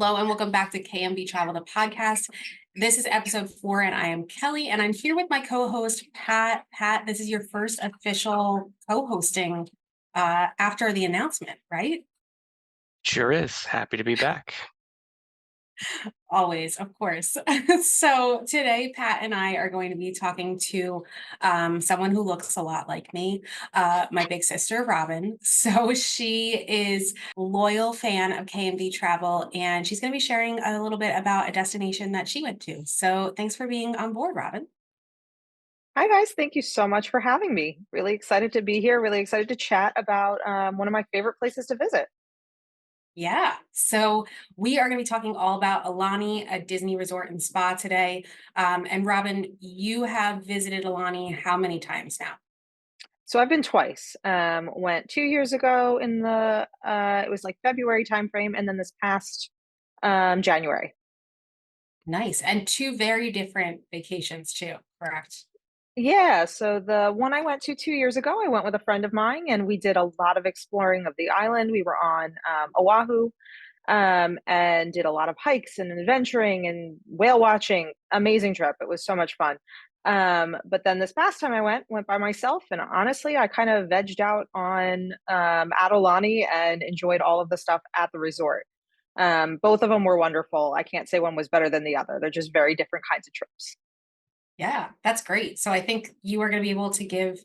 Hello and welcome back to KMV Travel, the podcast. This is episode 4, and I am Kelly, and I'm here with my co-host, Pat. Pat, this is your first official co-hosting after the announcement, right? Sure is. Happy to be back. Always, of course. So today, Pat and I are going to be talking to someone who looks a lot like me, my big sister, Robin. So she is a loyal fan of KMV Travel, and she's going to be sharing a little bit about a destination that she went to. So thanks for being on board, Robin. Hi, guys. Thank you so much for having me. Really excited to be here. Really excited to chat about one of my favorite places to visit. Yeah. So we are going to be talking all about Aulani, a Disney resort and spa today. And Robin, you have visited Aulani how many times now? So I've been twice. Went 2 years ago in the it was like February timeframe, and then this past January. Nice. And two very different vacations too, correct? Yeah. So the one I went to 2 years ago, I went with a friend of mine, and we did a lot of exploring of the island. We were on Oahu, and did a lot of hikes and adventuring and whale watching. Amazing trip. It was so much fun. But then this past time I went by myself, and honestly, I kind of vegged out on Aulani and enjoyed all of the stuff at the resort. Both of them were wonderful. I can't say one was better than the other. They're just very different kinds of trips. Yeah, that's great. So I think you are going to be able to give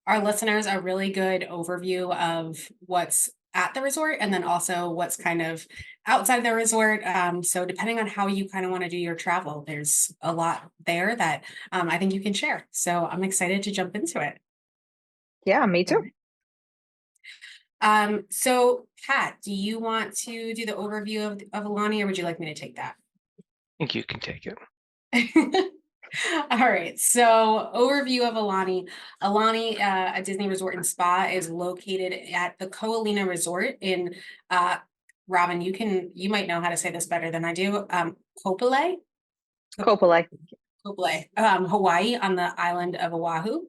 our listeners a really good overview of what's at the resort and then also what's kind of outside the resort. So depending on how you kind of want to do your travel, there's a lot there that I think you can share. So I'm excited to jump into it. Yeah, me too. So Pat, do you want to do the overview of Alani, or would you like me to take that? I think you can take it. All right. So, overview of Aulani. Aulani, a Disney resort and spa, is located at the Ko Olina Resort in Robin. You might know how to say this better than I do. Kapolei, Kapolei. Kapolei, Hawaii, on the island of Oahu.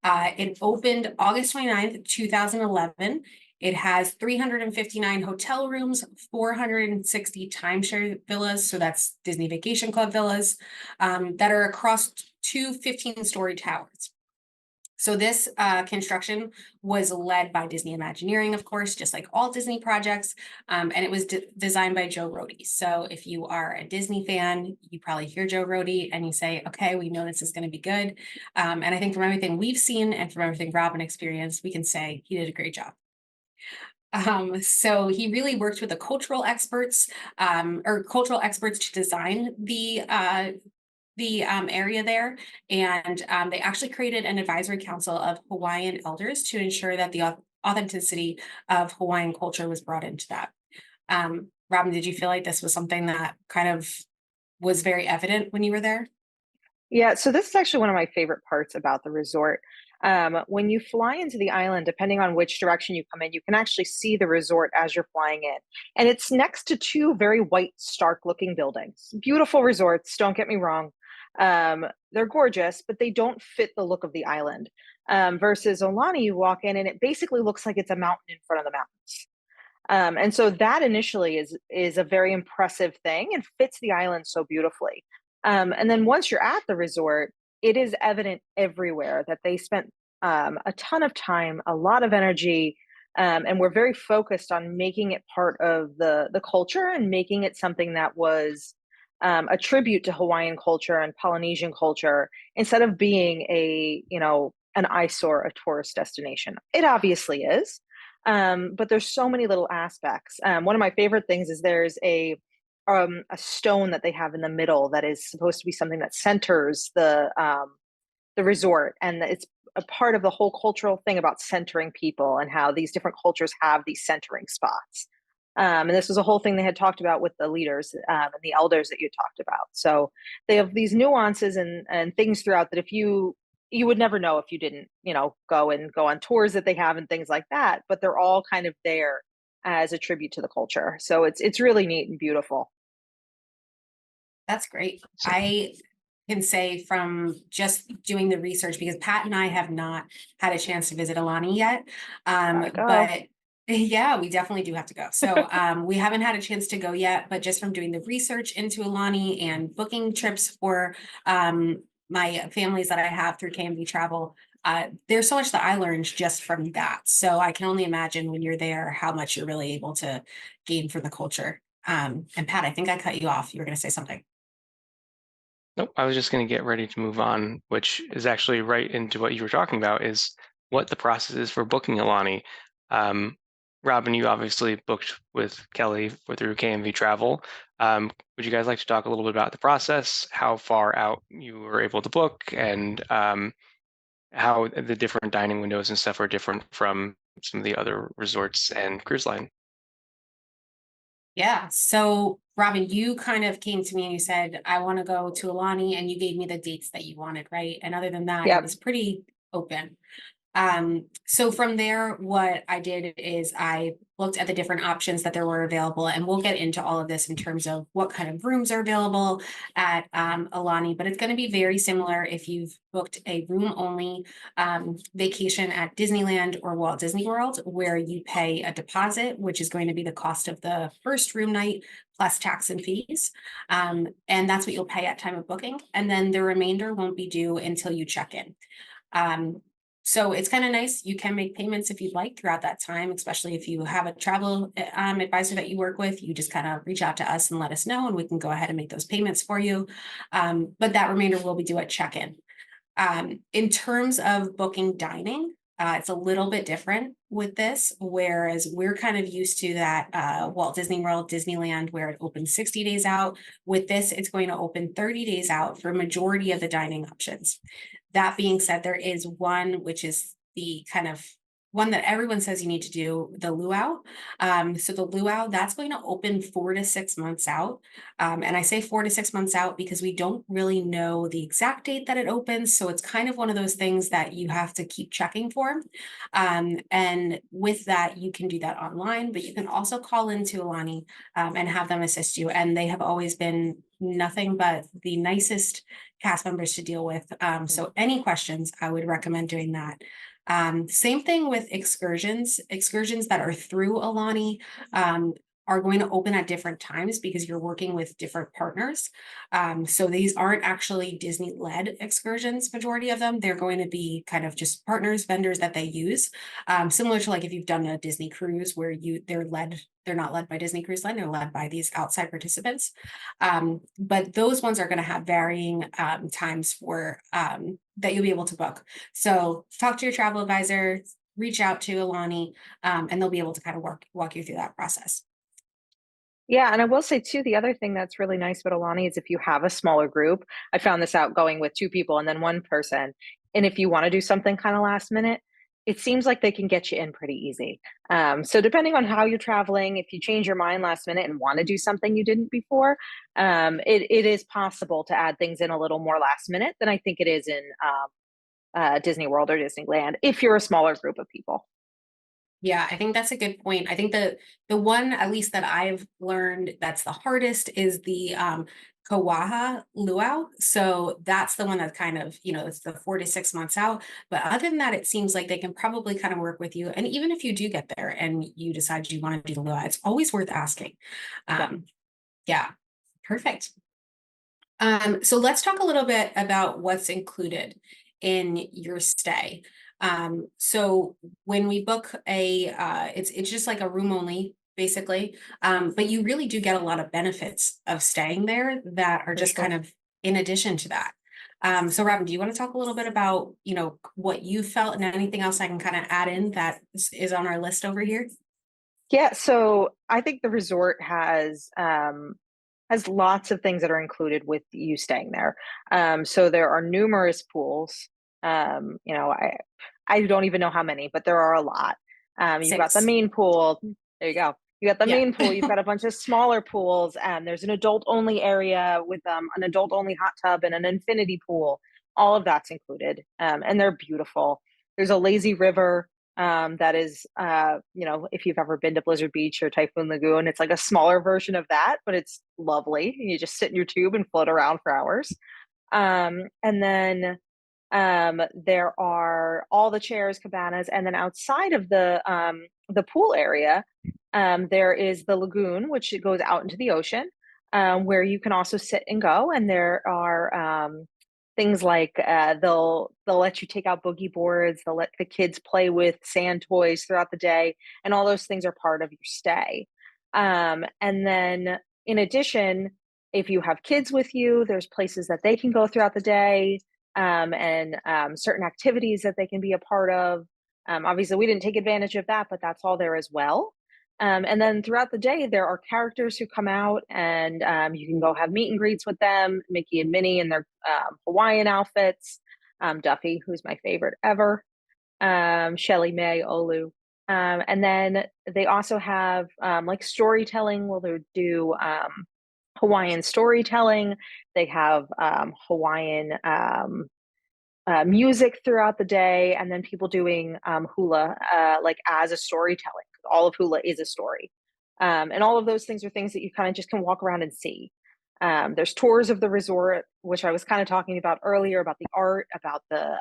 It opened August 29th, 2011. It has 359 hotel rooms, 460 timeshare villas, so that's Disney Vacation Club villas, that are across two 15-story towers. So this construction was led by Disney Imagineering, of course, just like all Disney projects, and it was designed by Joe Rohde. So if you are a Disney fan, you probably hear Joe Rohde and you say, okay, we know this is going to be good. And I think from everything we've seen and from everything Robin experienced, we can say he did a great job. So he really worked with the cultural experts to design the area there, and they actually created an advisory council of Hawaiian elders to ensure that the authenticity of Hawaiian culture was brought into that. Robin, did you feel like this was something that kind of was very evident when you were there? Yeah, so this is actually one of my favorite parts about the resort. When you fly into the island, depending on which direction you come in, you can actually see the resort as you're flying in. And it's next to two very white, stark looking buildings. Beautiful resorts, don't get me wrong. They're gorgeous, but they don't fit the look of the island. Versus Aulani, you walk in and it basically looks like it's a mountain in front of the mountains. And so that initially is a very impressive thing and fits the island so beautifully. And then once you're at the resort, it is evident everywhere that they spent a ton of time, a lot of energy, and were very focused on making it part of the culture and making it something that was a tribute to Hawaiian culture and Polynesian culture instead of being an eyesore, a tourist destination. It obviously is, but there's so many little aspects. One of my favorite things is there's a stone that they have in the middle that is supposed to be something that centers the resort, and it's a part of the whole cultural thing about centering people and how these different cultures have these centering spots. And this was a whole thing they had talked about with the leaders and the elders that you talked about. So they have these nuances and things throughout that if you would never know if you didn't, go on tours that they have and things like that. But they're all kind of there as a tribute to the culture. So it's really neat and beautiful. That's great. So, I can say from just doing the research, because Pat and I have not had a chance to visit Alani yet. Gotta go. But Yeah, we definitely do have to go. So we haven't had a chance to go yet, but just from doing the research into Aulani and booking trips for my families that I have through KMV Travel, there's so much that I learned just from that. So I can only imagine when you're there how much you're really able to gain from the culture. And Pat, I think I cut you off. You were going to say something. Nope, I was just going to get ready to move on, which is actually right into what you were talking about, is what the process is for booking Aulani. Robin, you obviously booked with Kelly through KMV Travel. Would you guys like to talk a little bit about the process, how far out you were able to book, and how the different dining windows and stuff are different from some of the other resorts and cruise line? Yeah. So, Robin, you kind of came to me and you said, I want to go to Alani, and you gave me the dates that you wanted, right? And other than that, it Yep. was pretty open. So from there, what I did is I looked at the different options that there were available, and we'll get into all of this in terms of what kind of rooms are available at Alani, but it's going to be very similar if you've booked a room only vacation at Disneyland or Walt Disney World, where you pay a deposit, which is going to be the cost of the first room night plus tax and fees. And that's what you'll pay at time of booking. And then the remainder won't be due until you check in. So it's kind of nice. You can make payments if you'd like throughout that time, especially if you have a travel advisor that you work with. You just kind of reach out to us and let us know, and we can go ahead and make those payments for you. But that remainder will be due at check-in. In terms of booking dining, it's a little bit different with this, whereas we're kind of used to that Walt Disney World, Disneyland, where it opens 60 days out. With this, it's going to open 30 days out for a majority of the dining options. That being said, there is one, which is the kind of one that everyone says you need to do, the luau. So the luau, that's going to open 4 to 6 months out. And I say 4 to 6 months out because we don't really know the exact date that it opens. So it's kind of one of those things that you have to keep checking for. And with that, you can do that online, but you can also call into Alani and have them assist you. And they have always been nothing but the nicest cast members to deal with. So any questions, I would recommend doing that. Same thing with excursions. Excursions that are through Alani are going to open at different times because you're working with different partners. So these aren't actually Disney-led excursions, majority of them. They're going to be kind of just partners, vendors that they use. Similar to like if you've done a Disney cruise where they're not led by Disney Cruise Line, they're led by these outside participants. But those ones are going to have varying times for that you'll be able to book. So talk to your travel advisor, reach out to Alani, and they'll be able to kind of walk you through that process. Yeah, and I will say too, the other thing that's really nice about Alani is if you have a smaller group, I found this out going with two people and then one person. And if you want to do something kind of last minute, it seems like they can get you in pretty easy. So depending on how you're traveling, if you change your mind last minute and want to do something you didn't before, it is possible to add things in a little more last minute than I think it is in Disney World or Disneyland if you're a smaller group of people. Yeah, I think that's a good point. I think the one at least that I've learned that's the hardest is the Kawaha luau. So that's the one that kind of, it's the 4 to 6 months out. But other than that, it seems like they can probably kind of work with you. And even if you do get there and you decide you want to do the luau, it's always worth asking. Yeah. Yeah, perfect. So let's talk a little bit about what's included in your stay. So when we book it's just like a room only, basically. But you really do get a lot of benefits of staying there that are For just kind sure. of in addition to that. So Robin, do you want to talk a little bit about, what you felt and anything else I can kind of add in that is on our list over here? Yeah, so I think the resort has lots of things that are included with you staying there. So there are numerous pools. I don't even know how many, but there are a lot. You've got the 6. main pool. There you go. You got the Yeah. main pool. You've got a bunch of smaller pools. There's an adult only area with an adult only hot tub and an infinity pool. All of that's included, and they're beautiful. There's a lazy river that is, if you've ever been to Blizzard Beach or Typhoon Lagoon, it's like a smaller version of that, but it's lovely. You just sit in your tube and float around for hours. And then There are all the chairs, cabanas, and then outside of the pool area, there is the lagoon, which goes out into the ocean, where you can also sit and go. And there are things like they'll let you take out boogie boards, they'll let the kids play with sand toys throughout the day, and all those things are part of your stay. And then in addition, if you have kids with you, there's places that they can go throughout the day, and certain activities that they can be a part of. Obviously, we didn't take advantage of that, but that's all there as well. And then throughout the day, there are characters who come out, and you can go have meet and greets with them, Mickey and Minnie in their Hawaiian outfits, Duffy, who's my favorite ever, Shelly May, Olu. And then they also have like storytelling. Well, they do Hawaiian storytelling. They have Hawaiian music throughout the day, and then people doing hula like as a storytelling. All of hula is a story, and all of those things are things that you kind of just can walk around and see. There's tours of the resort, which I was kind of talking about earlier, about the art, about the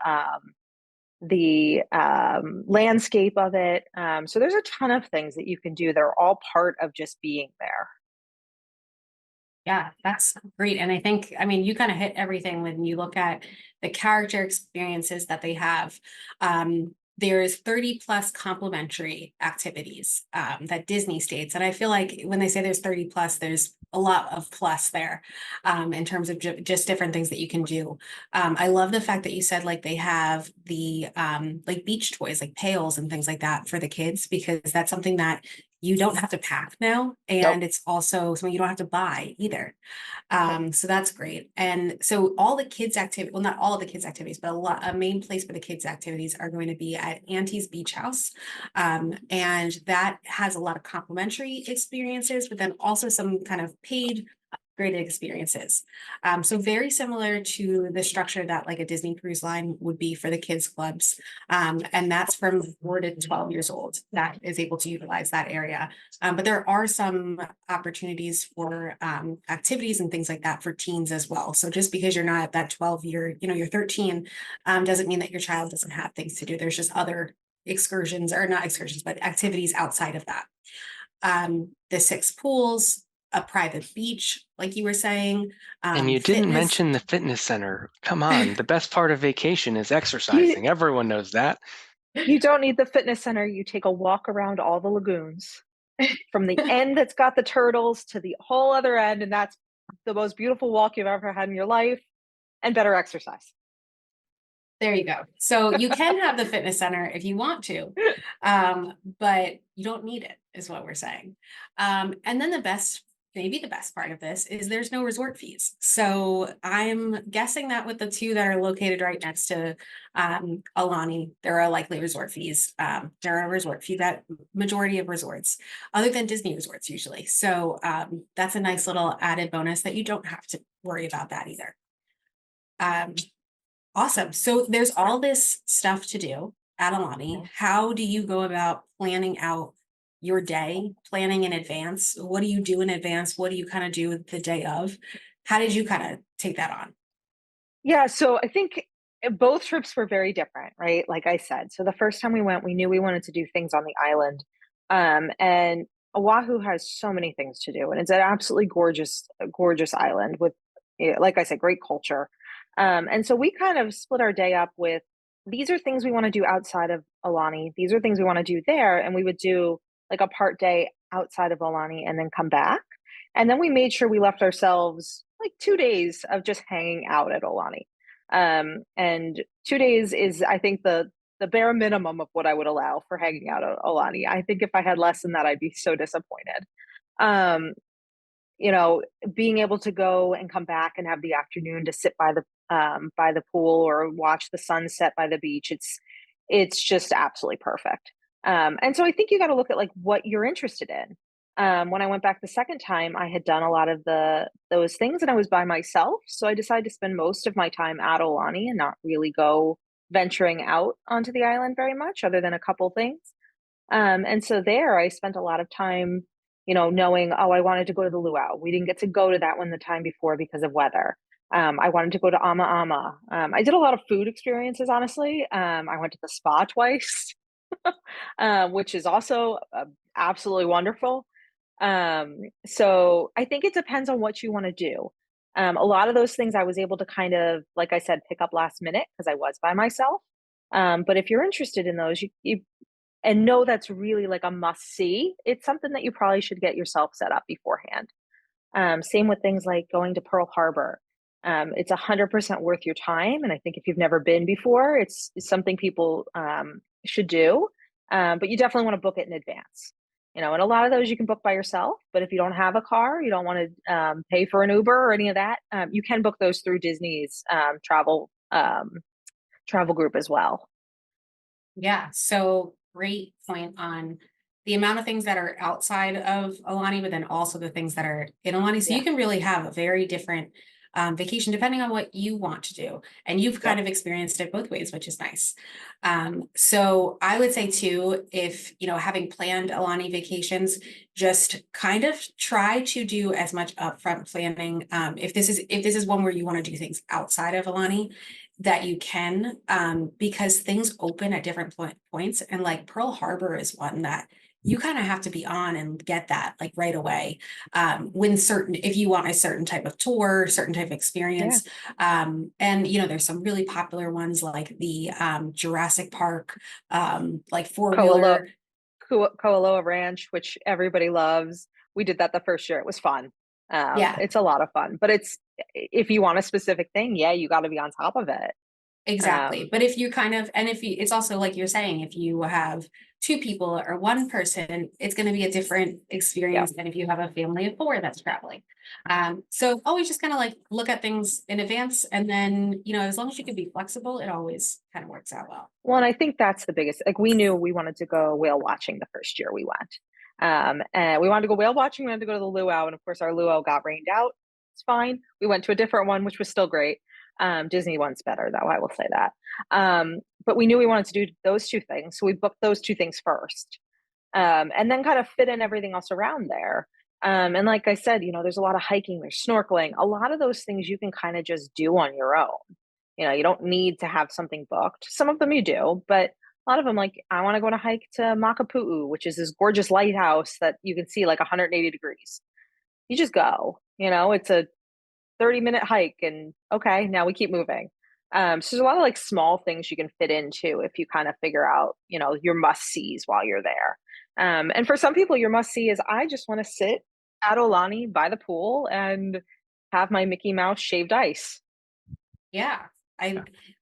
landscape of it. So there's a ton of things that you can do that are all part of just being there. Yeah, that's great. And I think, I mean, you kind of hit everything when you look at the character experiences that they have. There's 30 plus complimentary activities that Disney states. And I feel like when they say there's 30 plus, there's a lot of plus there in terms of just different things that you can do. I love the fact that you said like they have the like beach toys, like pails and things like that for the kids, because that's something that you don't have to pack now. And it's also something you don't have to buy either. So that's great. And so all the kids activity, well, not all of the kids activities, but a main place for the kids activities are going to be at Auntie's Beach House. And that has a lot of complimentary experiences, but then also some kind of paid graded experiences. So very similar to the structure that like a Disney cruise line would be for the kids clubs. And that's from 4 to 12 years old that is able to utilize that area. But there are some opportunities for activities and things like that for teens as well. So just because you're not at that 12-year, you're 13, doesn't mean that your child doesn't have things to do. There's just other excursions, or not excursions, but activities outside of that. The 6 pools, a private beach, like you were saying. And you didn't mention the fitness center. Come on, the best part of vacation is exercising. Everyone knows that. You don't need the fitness center. You take a walk around all the lagoons from the end that's got the turtles to the whole other end. And that's the most beautiful walk you've ever had in your life, and better exercise. There you go. So you can have the fitness center if you want to, but you don't need it, is what we're saying. And then maybe the best part of this is there's no resort fees. So I'm guessing that with the 2 that are located right next to Aulani, there are likely resort fees. There are a resort fee that majority of resorts, other than Disney resorts usually. So that's a nice little added bonus that you don't have to worry about that either. Awesome. So there's all this stuff to do at Aulani. How do you go about planning out your day, planning in advance? What do you do in advance? What do you kind of do the day of? How did you kind of take that on? Yeah, so I think both trips were very different, right? Like I said, so the first time we went, we knew we wanted to do things on the island. And Oahu has so many things to do, and it's an absolutely gorgeous island with, like I said, great culture. And so we kind of split our day up with, these are things we want to do outside of Aulani. These are things we want to do there. And we would do like a part day outside of Aulani and then come back. And then we made sure we left ourselves like 2 days of just hanging out at Aulani. And 2 days is, I think, the bare minimum of what I would allow for hanging out at Aulani. I think if I had less than that, I'd be so disappointed. Um, Being able to go and come back and have the afternoon to sit by the pool or watch the sunset by the beach, it's just absolutely perfect. And so I think you got to look at like what you're interested in. When I went back the second time, I had done a lot of those things, and I was by myself. So I decided to spend most of my time at Aulani and not really go venturing out onto the island very much, other than a couple things. And so there, I spent a lot of time, knowing, oh, I wanted to go to the luau. We didn't get to go to that one the time before because of weather. I wanted to go to Ama Ama. I did a lot of food experiences, honestly. I went to the spa twice, which is also absolutely wonderful. So I think it depends on what you want to do. A lot of those things I was able to kind of, like I said, pick up last minute because I was by myself. But if you're interested in those, you and know that's really like a must see, it's something that you probably should get yourself set up beforehand. Same with things like going to Pearl Harbor. It's 100% worth your time, and I think if you've never been before, it's something people should do. But you definitely want to book it in advance. You know, and a lot of those you can book by yourself. But if you don't have a car, you don't want to pay for an Uber or any of that, you can book those through Disney's travel group as well. Yeah, so great point on the amount of things that are outside of Aulani, but then also the things that are in Aulani. So Yeah. you can really have a very different vacation depending on what you want to do. And you've kind of experienced it both ways, which is nice. So I would say too, if, you know, having planned Aulani vacations, just kind of try to do as much upfront planning. If this is one where you want to do things outside of Aulani, that you can, because things open at different points, and like Pearl Harbor is one that you kind of have to be on and get that like right away. If you want a certain type of tour, certain type of experience. And you know, there's some really popular ones like the Jurassic Park, like four-wheeler. Koaloa Ranch, which everybody loves. We did that the first year. It was fun. Yeah. It's a lot of fun, but if you want a specific thing, yeah, you got to be on top of it. Exactly. But if you kind of, and if you, it's also like you're saying, if you have two people or one person, it's going to be a different experience than if you have a family of four that's traveling. So always just kind of like look at things in advance, and then, you know, as long as you can be flexible, it always kind of works out well. Well, and I think that's the biggest, like we knew we wanted to go whale watching the first year we went. And we wanted to go whale watching. We wanted to go to the luau. And of course our luau got rained out. It's fine. We went to a different one, which was still great. Disney one's better though, I will say that. But we knew we wanted to do those two things. So we booked those two things first. And then kind of fit in everything else around there. And like I said, you know, there's a lot of hiking, there's snorkeling, a lot of those things you can kind of just do on your own. You know, you don't need to have something booked. Some of them you do, but a lot of them, like I want to go on a hike to Makapu'u, which is this gorgeous lighthouse that you can see like 180 degrees. You just go, you know, it's a 30-minute hike, and okay, now we keep moving. So there's a lot of like small things you can fit into if you kind of figure out, you know, your must sees while you're there. And for some people, your must see is I just want to sit at Aulani by the pool and have my Mickey Mouse shaved ice. Yeah.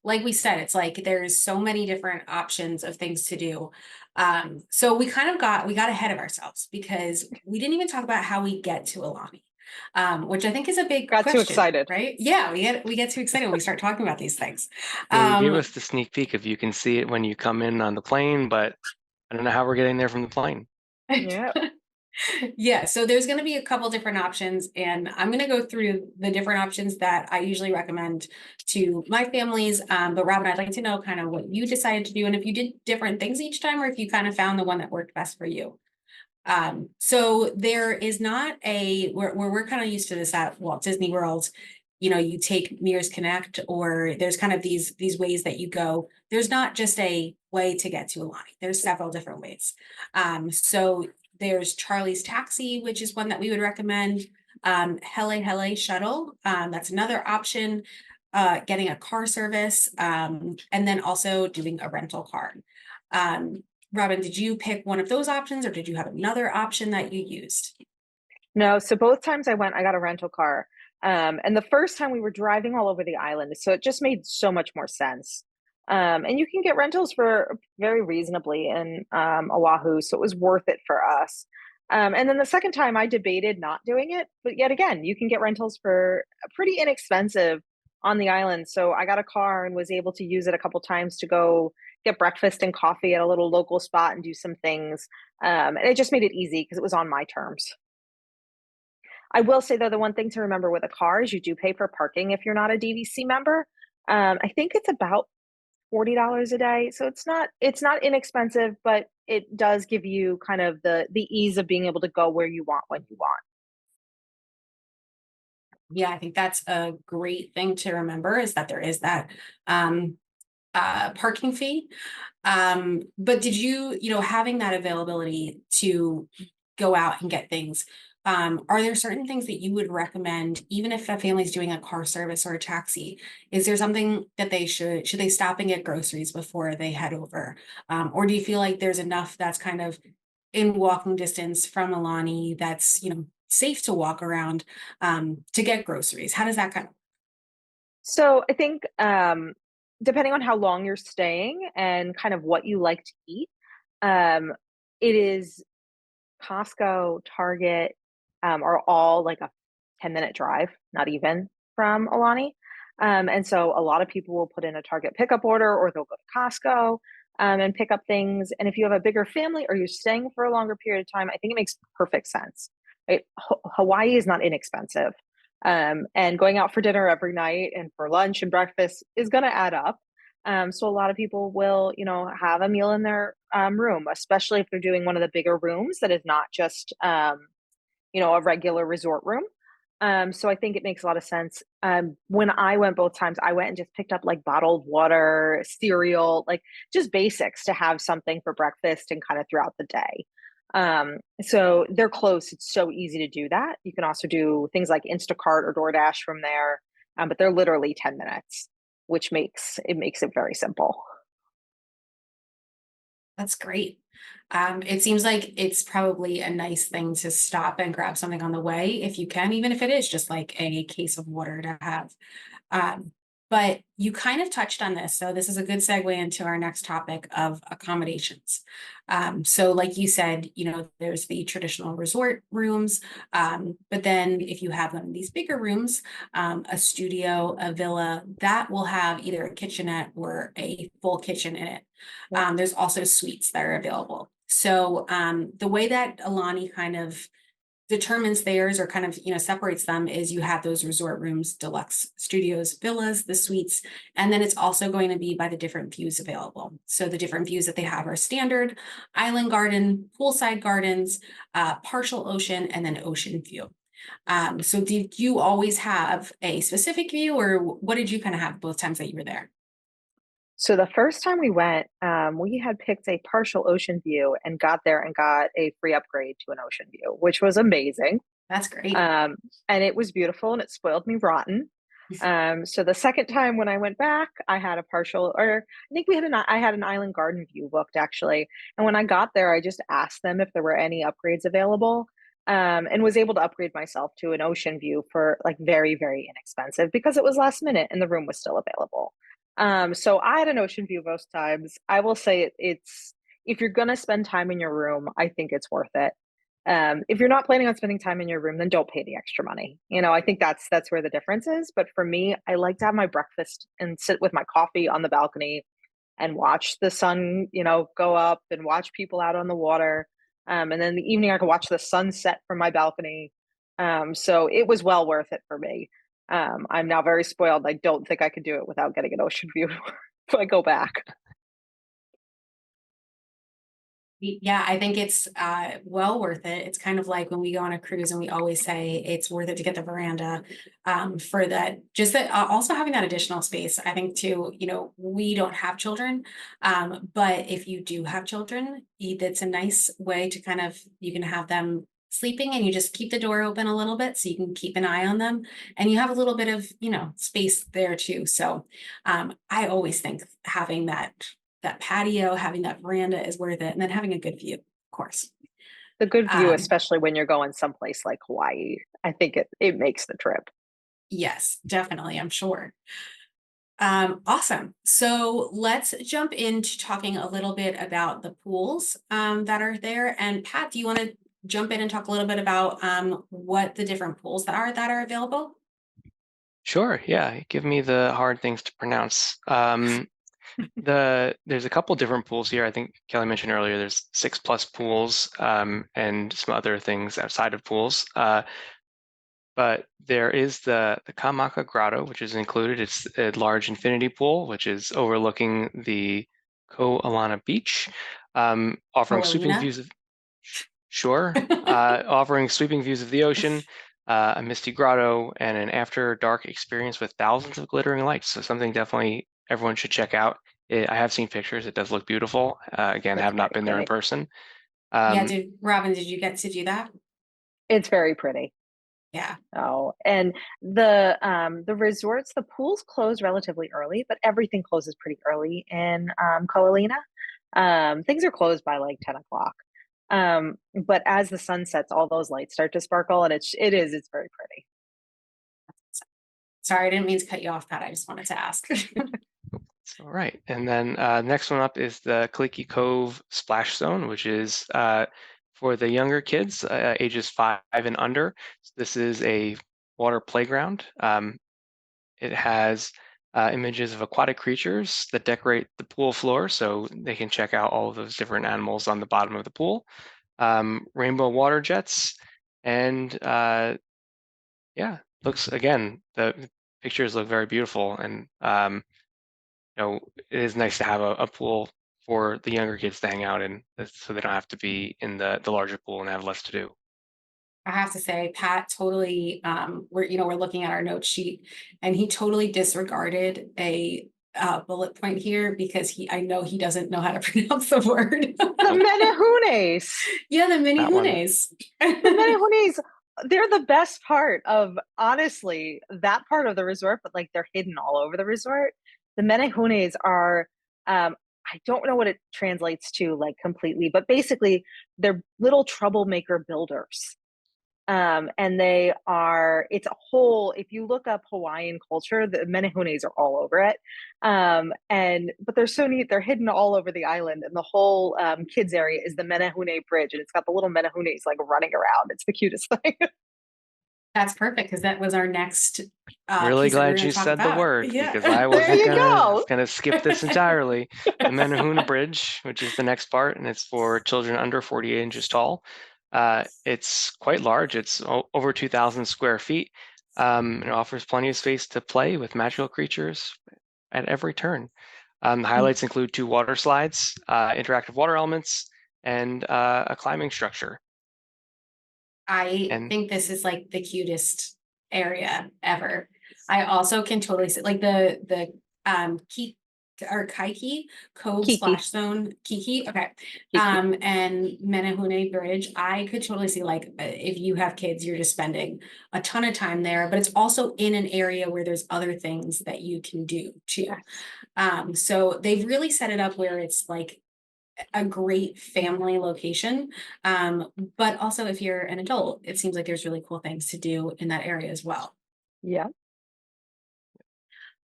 Like we said, it's like there's so many different options of things to do. So we got ahead of ourselves because we didn't even talk about how we get to Aulani. Which I think is a big Got question, too excited, right? Yeah, we get too excited when we start talking about these things. Yeah, you gave us the sneak peek of you can see it when you come in on the plane, but I don't know how we're getting there from the plane. Yeah. Yeah, so there's going to be a couple different options, and I'm going to go through the different options that I usually recommend to my families. But Robin, I'd like to know kind of what you decided to do, and if you did different things each time, or if you kind of found the one that worked best for you. So there is not where we're kind of used to this at Walt Disney World. You know, you take Mears Connect, or there's kind of these ways that you go. There's not just a way to get to Aulani. There's several different ways. So there's Charlie's Taxi, which is one that we would recommend. Hele Shuttle, that's another option. Getting a car service, and then also doing a rental car. Robin, did you pick one of those options, or did you have another option that you used? No, so both times I went, I got a rental car. And the first time we were driving all over the island, so it just made so much more sense. And you can get rentals for very reasonably in Oahu, so it was worth it for us. And then the second time I debated not doing it, but yet again, you can get rentals for pretty inexpensive on the island. So I got a car and was able to use it a couple times to go get breakfast and coffee at a little local spot and do some things. And it just made it easy because it was on my terms. I will say though, the one thing to remember with a car is you do pay for parking if you're not a DVC member. I think it's about $40 a day, so it's not inexpensive, but it does give you kind of the ease of being able to go where you want when you want. Yeah, I think that's a great thing to remember is that there is that um parking fee. But did you, having that availability to go out and get things, are there certain things that you would recommend, even if a family's doing a car service or a taxi? Is there something that should they stop and get groceries before they head over? Or do you feel like there's enough that's kind of in walking distance from Aulani that's, safe to walk around to get groceries? How does that kind of So I think depending on how long you're staying and kind of what you like to eat, um, it is Costco, Target, are all like a 10-minute drive, not even from Aulani. And so a lot of people will put in a Target pickup order or they'll go to Costco and pick up things. And if you have a bigger family or you're staying for a longer period of time, I think it makes perfect sense. Right? Hawaii is not inexpensive. And going out for dinner every night and for lunch and breakfast is going to add up. So a lot of people will, have a meal in their room, especially if they're doing one of the bigger rooms that is not just, a regular resort room. So I think it makes a lot of sense. When I went both times, I went and just picked up like bottled water, cereal, like just basics to have something for breakfast and kind of throughout the day. So they're close. It's so easy to do that. You can also do things like Instacart or DoorDash from there, but they're literally 10 minutes, which makes it very simple. That's great. It seems like it's probably a nice thing to stop and grab something on the way if you can, even if it is just like a case of water to have. Um, but you kind of touched on this, so this is a good segue into our next topic of accommodations. So like you said, there's the traditional resort rooms, but then if you have one of these bigger rooms, a studio, a villa, that will have either a kitchenette or a full kitchen in it. There's also suites that are available. So the way that Aulani kind of determines theirs or kind of separates them is you have those resort rooms, deluxe studios, villas, the suites, and then it's also going to be by the different views available. So the different views that they have are standard, island garden, poolside gardens, partial ocean, and then ocean view. So did you always have a specific view, or what did you kind of have both times that you were there? So the first time we went, we had picked a partial ocean view and got there and got a free upgrade to an ocean view, which was amazing. That's great. And it was beautiful and it spoiled me rotten. So the second time when I went back, I had a partial, or I think I had an island garden view booked actually. And when I got there, I just asked them if there were any upgrades available. And was able to upgrade myself to an ocean view for like very, very inexpensive because it was last minute and the room was still available. So I had an ocean view most times. I will say it's if you're gonna spend time in your room, I think it's worth it. If you're not planning on spending time in your room, then don't pay the extra money. I think that's where the difference is. But for me, I like to have my breakfast and sit with my coffee on the balcony and watch the sun, go up and watch people out on the water. And then in the evening, I could watch the sunset from my balcony. So it was well worth it for me. I'm now very spoiled. I don't think I could do it without getting an ocean view if I go back. Yeah, I think it's well worth it. It's kind of like when we go on a cruise and we always say it's worth it to get the veranda for that, just that also having that additional space. I think too, we don't have children, but if you do have children, that's a nice way to kind of, you can have them sleeping and you just keep the door open a little bit so you can keep an eye on them and you have a little bit of, space there too. So I always think having that patio, having that veranda is worth it, and then having a good view, of course. The good view, Um, especially when you're going someplace like Hawaii, I think it makes the trip. yes, definitely, I'm sure. Awesome. So let's jump into talking a little bit about the pools that are there. And Pat, do you want to jump in and talk a little bit about what the different pools that are available? Sure, yeah. Give me the hard things to pronounce. There's a couple different pools here. I think Kelly mentioned earlier there's 6+ pools and some other things outside of pools. But there is the Kamaka Grotto, which is included. It's a large infinity pool, which is overlooking the Ko Olina Beach, Ko offering sweeping Olina? views of offering sweeping views of the ocean. a misty grotto, and an after dark experience with thousands of glittering lights. So something definitely everyone should check out. I have seen pictures. It does look beautiful. Again, It's have not very been there in pretty. person. Yeah, Robin, did you get to do that? It's very pretty. Yeah. Oh, and the resorts, the pools close relatively early, but everything closes pretty early in Ko Olina. Things are closed by like 10 o'clock. But as the sun sets, all those lights start to sparkle, and it's very pretty. Sorry, I didn't mean to cut you off, Pat. I just wanted to ask. All right, and then next one up is the Kaliki Cove Splash Zone, which is for the younger kids, ages 5 and under. This is a water playground. It has images of aquatic creatures that decorate the pool floor, so they can check out all of those different animals on the bottom of the pool. Rainbow water jets, and yeah, looks, again, the pictures look very beautiful, and it is nice to have a pool for the younger kids to hang out in, so they don't have to be in the larger pool and have less to do. I have to say, Pat totally, we're looking at our note sheet, and he totally disregarded a bullet point here because I know he doesn't know how to pronounce the word. The menehunes. Yeah, the mini That one. hunes. The menehunes, they're the best part of, honestly, that part of the resort, but like they're hidden all over the resort. The menehunes are, I don't know what it translates to like completely, but basically they're little troublemaker builders. And they are, it's a whole, if you look up Hawaiian culture, the menehunes are all over it. But they're so neat. They're hidden all over the island, and the whole kids area is the menehune bridge, and it's got the little menehunes like running around. It's the cutest thing. That's perfect, because that was our next Really piece that we were glad going you to talk said the about. word, Yeah. because I There wasn't you go. gonna skip this entirely. The Menehune Bridge, which is the next part, and it's for children under 48 inches tall. It's quite large. It's over 2,000 square feet. It offers plenty of space to play with magical creatures at every turn. The highlights include 2 water slides, interactive water elements, and a climbing structure. I And think this is like the cutest area ever. I also can totally see like the Ki or Kaiki Cove Kiki. Splash Zone, Kiki. Okay. Kiki. And Menehune Bridge. I could totally see like if you have kids, you're just spending a ton of time there, but it's also in an area where there's other things that you can do too. So they've really set it up where it's like a great family location. But also if you're an adult, it seems like there's really cool things to do in that area as well. Yeah.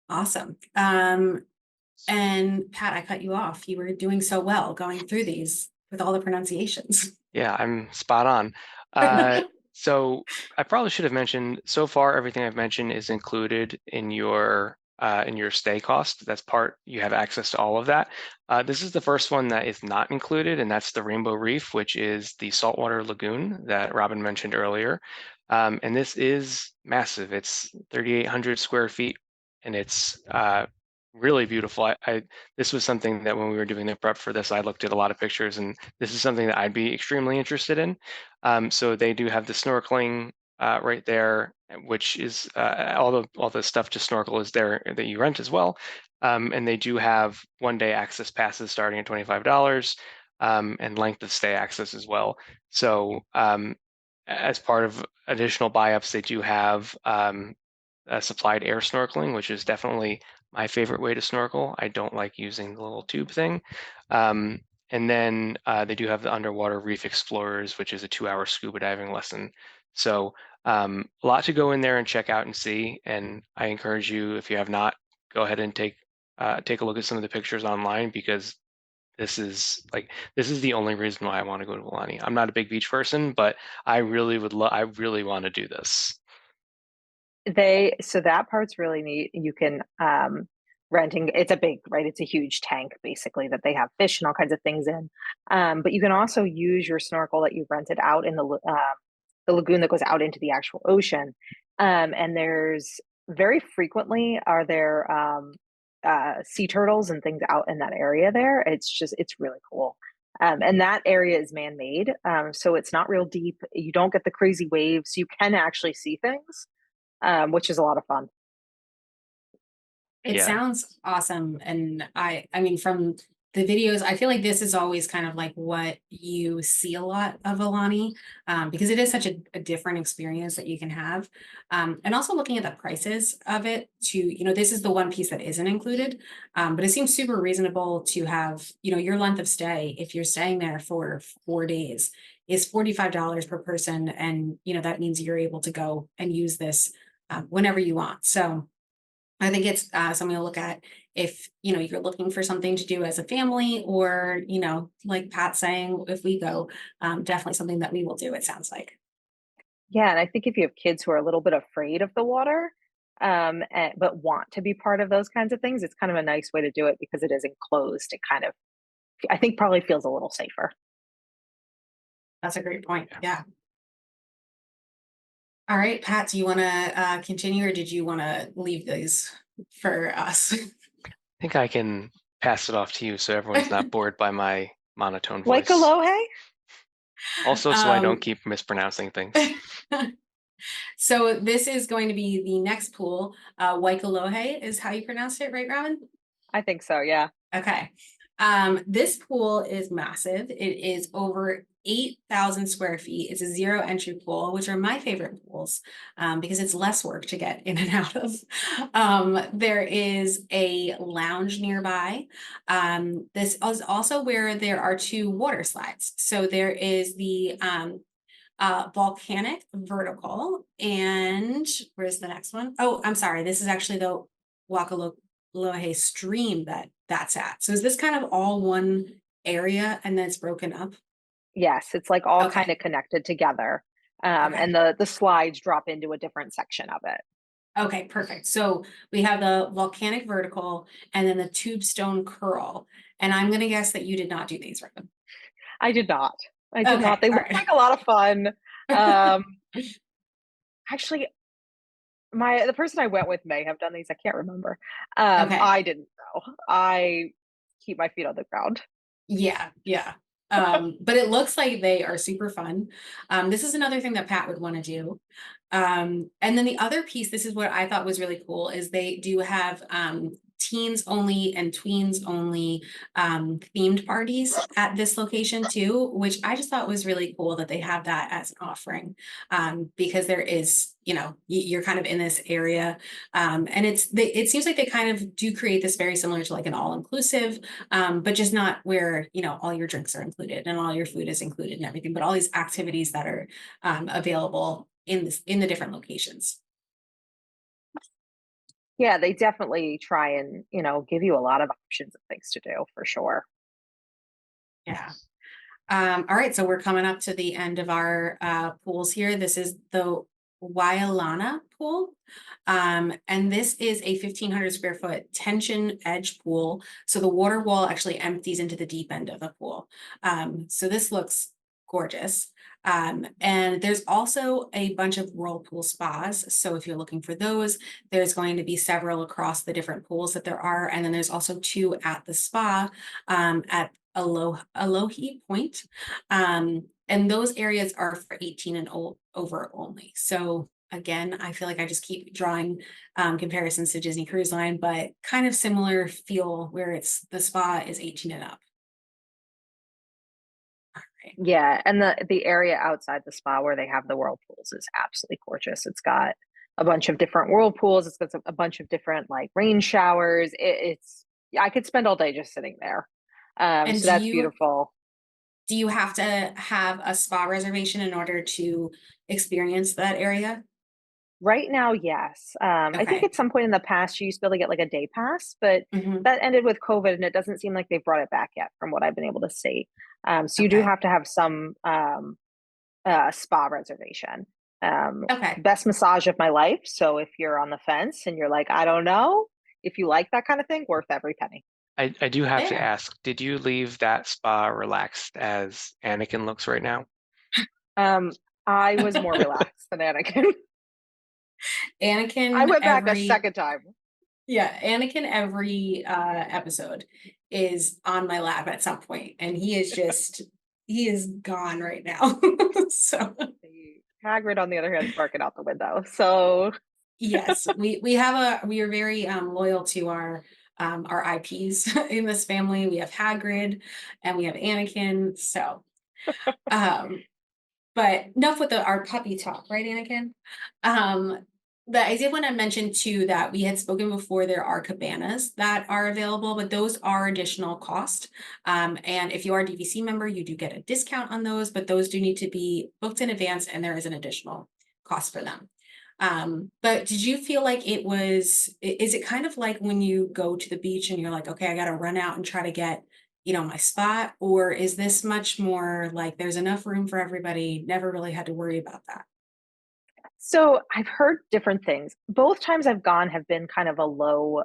Awesome. And Pat, I cut you off. You were doing so well going through these with all the pronunciations. yeah, I'm spot on. So I probably should have mentioned, so far everything I've mentioned is included in your stay cost. That's part, you have access to all of that. This is the first one that is not included, and that's the Rainbow Reef, which is the saltwater lagoon that Robin mentioned earlier. And this is massive. It's 3,800 square feet, and it's really beautiful. This was something that when we were doing the prep for this, I looked at a lot of pictures, and this is something that I'd be extremely interested in. So they do have the snorkeling right there, which is all the stuff to snorkel is there that you rent as well. And they do have 1-day access passes starting at $25, and length of stay access as well. So as part of additional buy-ups, they do have supplied air snorkeling, which is definitely my favorite way to snorkel. I don't like using the little tube thing. And then they do have the Underwater Reef Explorers, which is a 2-hour scuba diving lesson. So a lot to go in there and check out and see. And I encourage you, if you have not, go ahead and take a look at some of the pictures online, because this is the only reason why I want to go to Aulani. I'm not a big beach person, but I really want to do this. So that part's really neat. You can renting, it's a big, right? It's a huge tank basically that they have fish and all kinds of things in. But you can also use your snorkel that you've rented out in the lagoon that goes out into the actual ocean. And there's very frequently are there sea turtles and things out in that area there. It's really cool. And that area is man-made, so it's not real deep. You don't get the crazy waves. You can actually see things, which is a lot of fun. It Yeah. sounds awesome. And I mean, from the videos, I feel like this is always kind of like what you see a lot of Aulani, because it is such a different experience that you can have. And also looking at the prices of it to, this is the one piece that isn't included. But it seems super reasonable to have, your length of stay, if you're staying there for 4 days, is $45 per person. And, that means you're able to go and use this whenever you want. So I think it's something to look at if, you're looking for something to do as a family or, like Pat saying, if we go, definitely something that we will do, it sounds like. Yeah, and I think if you have kids who are a little bit afraid of the water, but want to be part of those kinds of things, it's kind of a nice way to do it because it is enclosed. It kind of, I think, probably feels a little safer. That's a great point. Yeah. All right, Pat, do you want to continue or did you want to leave these for us? I think I can pass it off to you so everyone's not bored by my monotone voice. Waikolohe? Also, so I don't keep mispronouncing things. So this is going to be the next pool. Waikolohe is how you pronounce it, right, Robin? I think so, yeah. Okay. This pool is massive. It is over 8,000 square feet. It's a zero entry pool, which are my favorite pools because it's less work to get in and out of. There is a lounge nearby. This is also where there are 2 water slides. So there is the volcanic vertical, and where's the next one? Oh, I'm sorry. This is actually the Waikolohe stream that's at. So is this kind of all one area and then it's broken up? Yes, it's like all Okay. kind of connected together. Okay. And the slides drop into a different section of it. Okay, perfect. So we have the volcanic vertical and then the tube stone curl. And I'm going to guess that you did not do these, right? I did not. I did not. Okay, They all look like a lot of fun. right. Um, actually, the person I went with may have done these. I can't remember. Okay. I didn't though. I keep my feet on the ground. Yeah, yeah. But it looks like they are super fun. This is another thing that Pat would want to do. And then the other piece, this is what I thought was really cool, is they do have teens only and tweens only themed parties at this location too, which I just thought was really cool that they have that as an offering. Because there is, you're kind of in this area. And it seems like they kind of do create this very similar to like an all-inclusive, but just not where, all your drinks are included and all your food is included and everything, but all these activities that are available in the different locations. Yeah, they definitely try and, give you a lot of options of things to do for sure. Yeah. All right, so we're coming up to the end of our pools here. This is the Wailana pool. And this is a 1,500 square foot tension edge pool. So the water wall actually empties into the deep end of the pool. So this looks gorgeous. And there's also a bunch of whirlpool spas. So if you're looking for those, there's going to be several across the different pools that there are. And then there's also 2 at the spa at Alohi Point. And those areas are for 18 and over only. So again, I feel like I just keep drawing comparisons to Disney Cruise Line, but kind of similar feel where it's the spa is 18 and up. Yeah, and the area outside the spa where they have the whirlpools is absolutely gorgeous. It's got a bunch of different whirlpools. It's got a bunch of different like rain showers. I could spend all day just sitting there. And So that's beautiful. do you have to have a spa reservation in order to experience that area? Right now, yes. I think Okay. at some point in the past, you used to be able to get like a day pass, but Mhm. that ended with COVID, and it doesn't seem like they've brought it back yet, from what I've been able to see. So you do Okay. have to have some spa reservation. Okay. Best massage of my life. So if you're on the fence and you're like, I don't know, if you like that kind of thing, worth every penny. I do have to There. ask, did you leave that spa relaxed as Anakin looks right now? I was more relaxed than Anakin. I Anakin went back a second time. Yeah, Anakin every episode is on my lap at some point, and he is gone right now. So Hagrid, on the other hand, is barking out the window. So yes, we are very loyal to our IPs in this family. We have Hagrid and we have Anakin. So um but enough with our puppy talk, right, Anakin? Um, but I did want to mention too that we had spoken before there are cabanas that are available, but those are additional cost. And if you are a DVC member, you do get a discount on those, but those do need to be booked in advance and there is an additional cost for them. But did you feel like is it kind of like when you go to the beach and you're like, okay, I got to run out and try to get my spot? Or is this much more like there's enough room for everybody, never really had to worry about that? so I've heard different things. Both times I've gone have been kind of a low,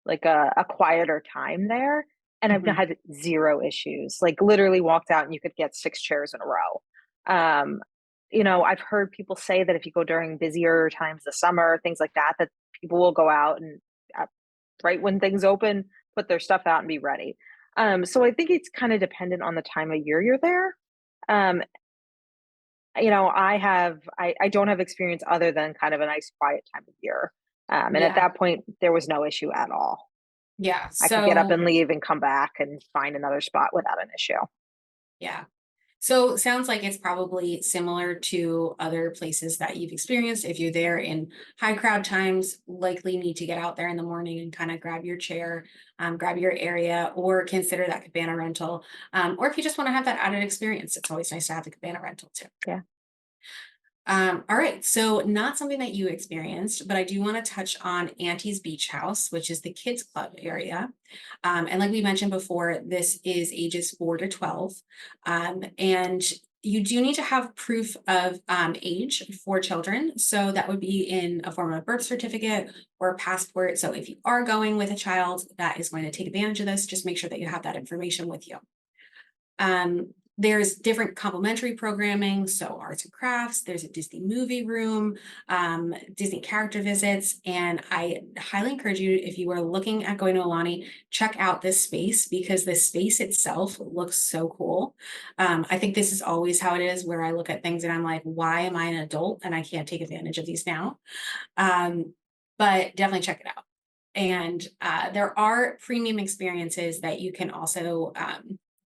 like a quieter time there. And I've Mhm. had zero issues. Like literally walked out and you could get 6 chairs in a row. Um, I've heard people say that if you go during busier times, the summer, things like that, that people will go out and uh, right when things open, put their stuff out and be ready. So I think it's kind of dependent on the time of year you're there. Um, I don't have experience other than kind of a nice quiet time of year. And at Yeah. that point, there was no issue at all. Yeah. I could get up So and leave and come back and find another spot without an issue. yeah. So sounds like it's probably similar to other places that you've experienced. If you're there in high crowd times, likely need to get out there in the morning and kind of grab your chair, grab your area, or consider that cabana rental. Or if you just want to have that added experience, it's always nice to have the cabana rental too. Yeah. All right, so not something that you experienced, but I do want to touch on Auntie's Beach House, which is the kids club area. And like we mentioned before, this is ages 4 to 12. And you do need to have proof of age for children. So that would be in a form of birth certificate or a passport. So if you are going with a child that is going to take advantage of this, just make sure that you have that information with you. There's different complementary programming, so arts and crafts, there's a Disney movie room, Disney character visits, and I highly encourage you, if you are looking at going to Aulani, check out this space because the space itself looks so cool. I think this is always how it is where I look at things and I'm like, why am I an adult and I can't take advantage of these now? But definitely check it out. And there are premium experiences that you can also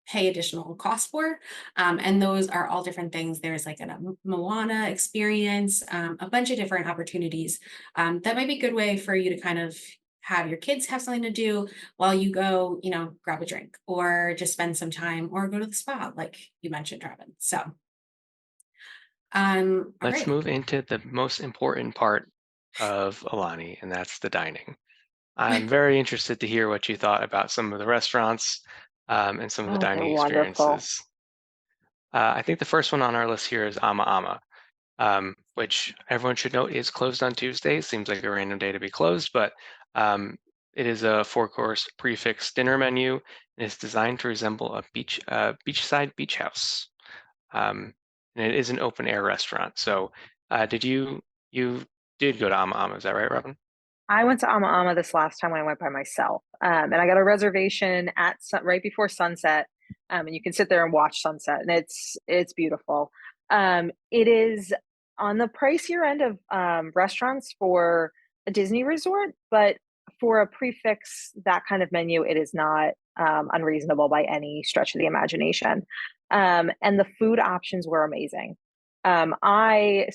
pay additional cost for. And those are all different things. There's like a Moana experience, a bunch of different opportunities. That might be a good way for you to kind of have your kids have something to do while you go, grab a drink or just spend some time or go to the spa, like you mentioned, Robin. So, all Let's right. move into the most important part of Alani, and that's the dining. I'm very interested to hear what you thought about some of the restaurants and some of the Oh, they're dining wonderful. experiences. I think the first one on our list here is Ama Ama, which everyone should note is closed on Tuesdays. Seems like a random day to be closed, but um, it is a four-course prix dinner menu, and it's designed to resemble a beachside beach house. And it is an open air restaurant. So, did you did go to Ama Ama? Is that right, Robin? I went to Ama Ama this last time when I went by myself, and I got a reservation at right before sunset, and you can sit there and watch sunset, and it's beautiful. It is on the pricier end of restaurants for a Disney resort, but for a prefix that kind of menu, it is not unreasonable by any stretch of the imagination. And the food options were amazing. I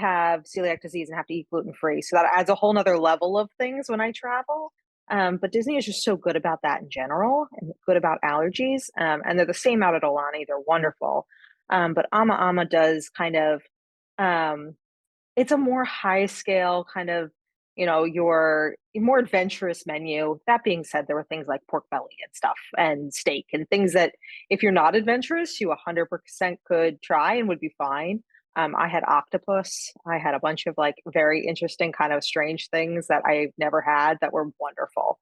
have celiac disease and have to eat gluten free, so that adds a whole nother level of things when I travel. But Disney is just so good about that in general and good about allergies. And they're the same out at Aulani. They're wonderful. But Ama Ama does kind of um, it's a more high scale kind of, your more adventurous menu. That being said, there were things like pork belly and stuff and steak and things that if you're not adventurous, you 100% could try and would be fine. I had octopus. I had a bunch of like very interesting kind of strange things that I've never had that were wonderful.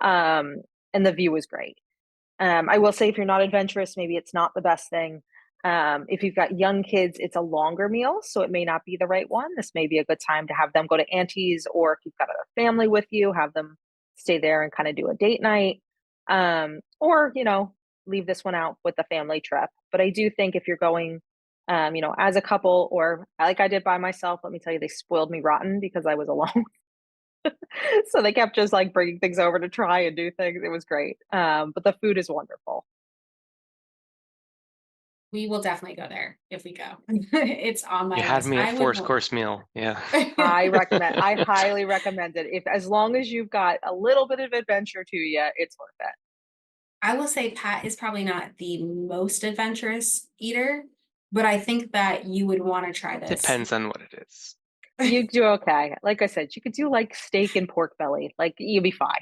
Um, and the view was great. I will say if you're not adventurous, maybe it's not the best thing. If you've got young kids, it's a longer meal, so it may not be the right one. This may be a good time to have them go to Auntie's, or if you've got a family with you, have them stay there and kind of do a date night. Or, leave this one out with the family trip. But I do think if you're going, as a couple or like I did by myself, let me tell you, they spoiled me rotten because I was alone. So they kept just like bringing things over to try and do things. It was great. But the food is wonderful. We will definitely go there if we go. It's on You my had list. me at I would. 4-course meal. Yeah. I highly recommend it. If as long as you've got a little bit of adventure to you, it's worth it. I will say Pat is probably not the most adventurous eater, but I think that you would want to try this. Depends on what it is. You do okay. Like I said, you could do like steak and pork belly. Like you'll be fine.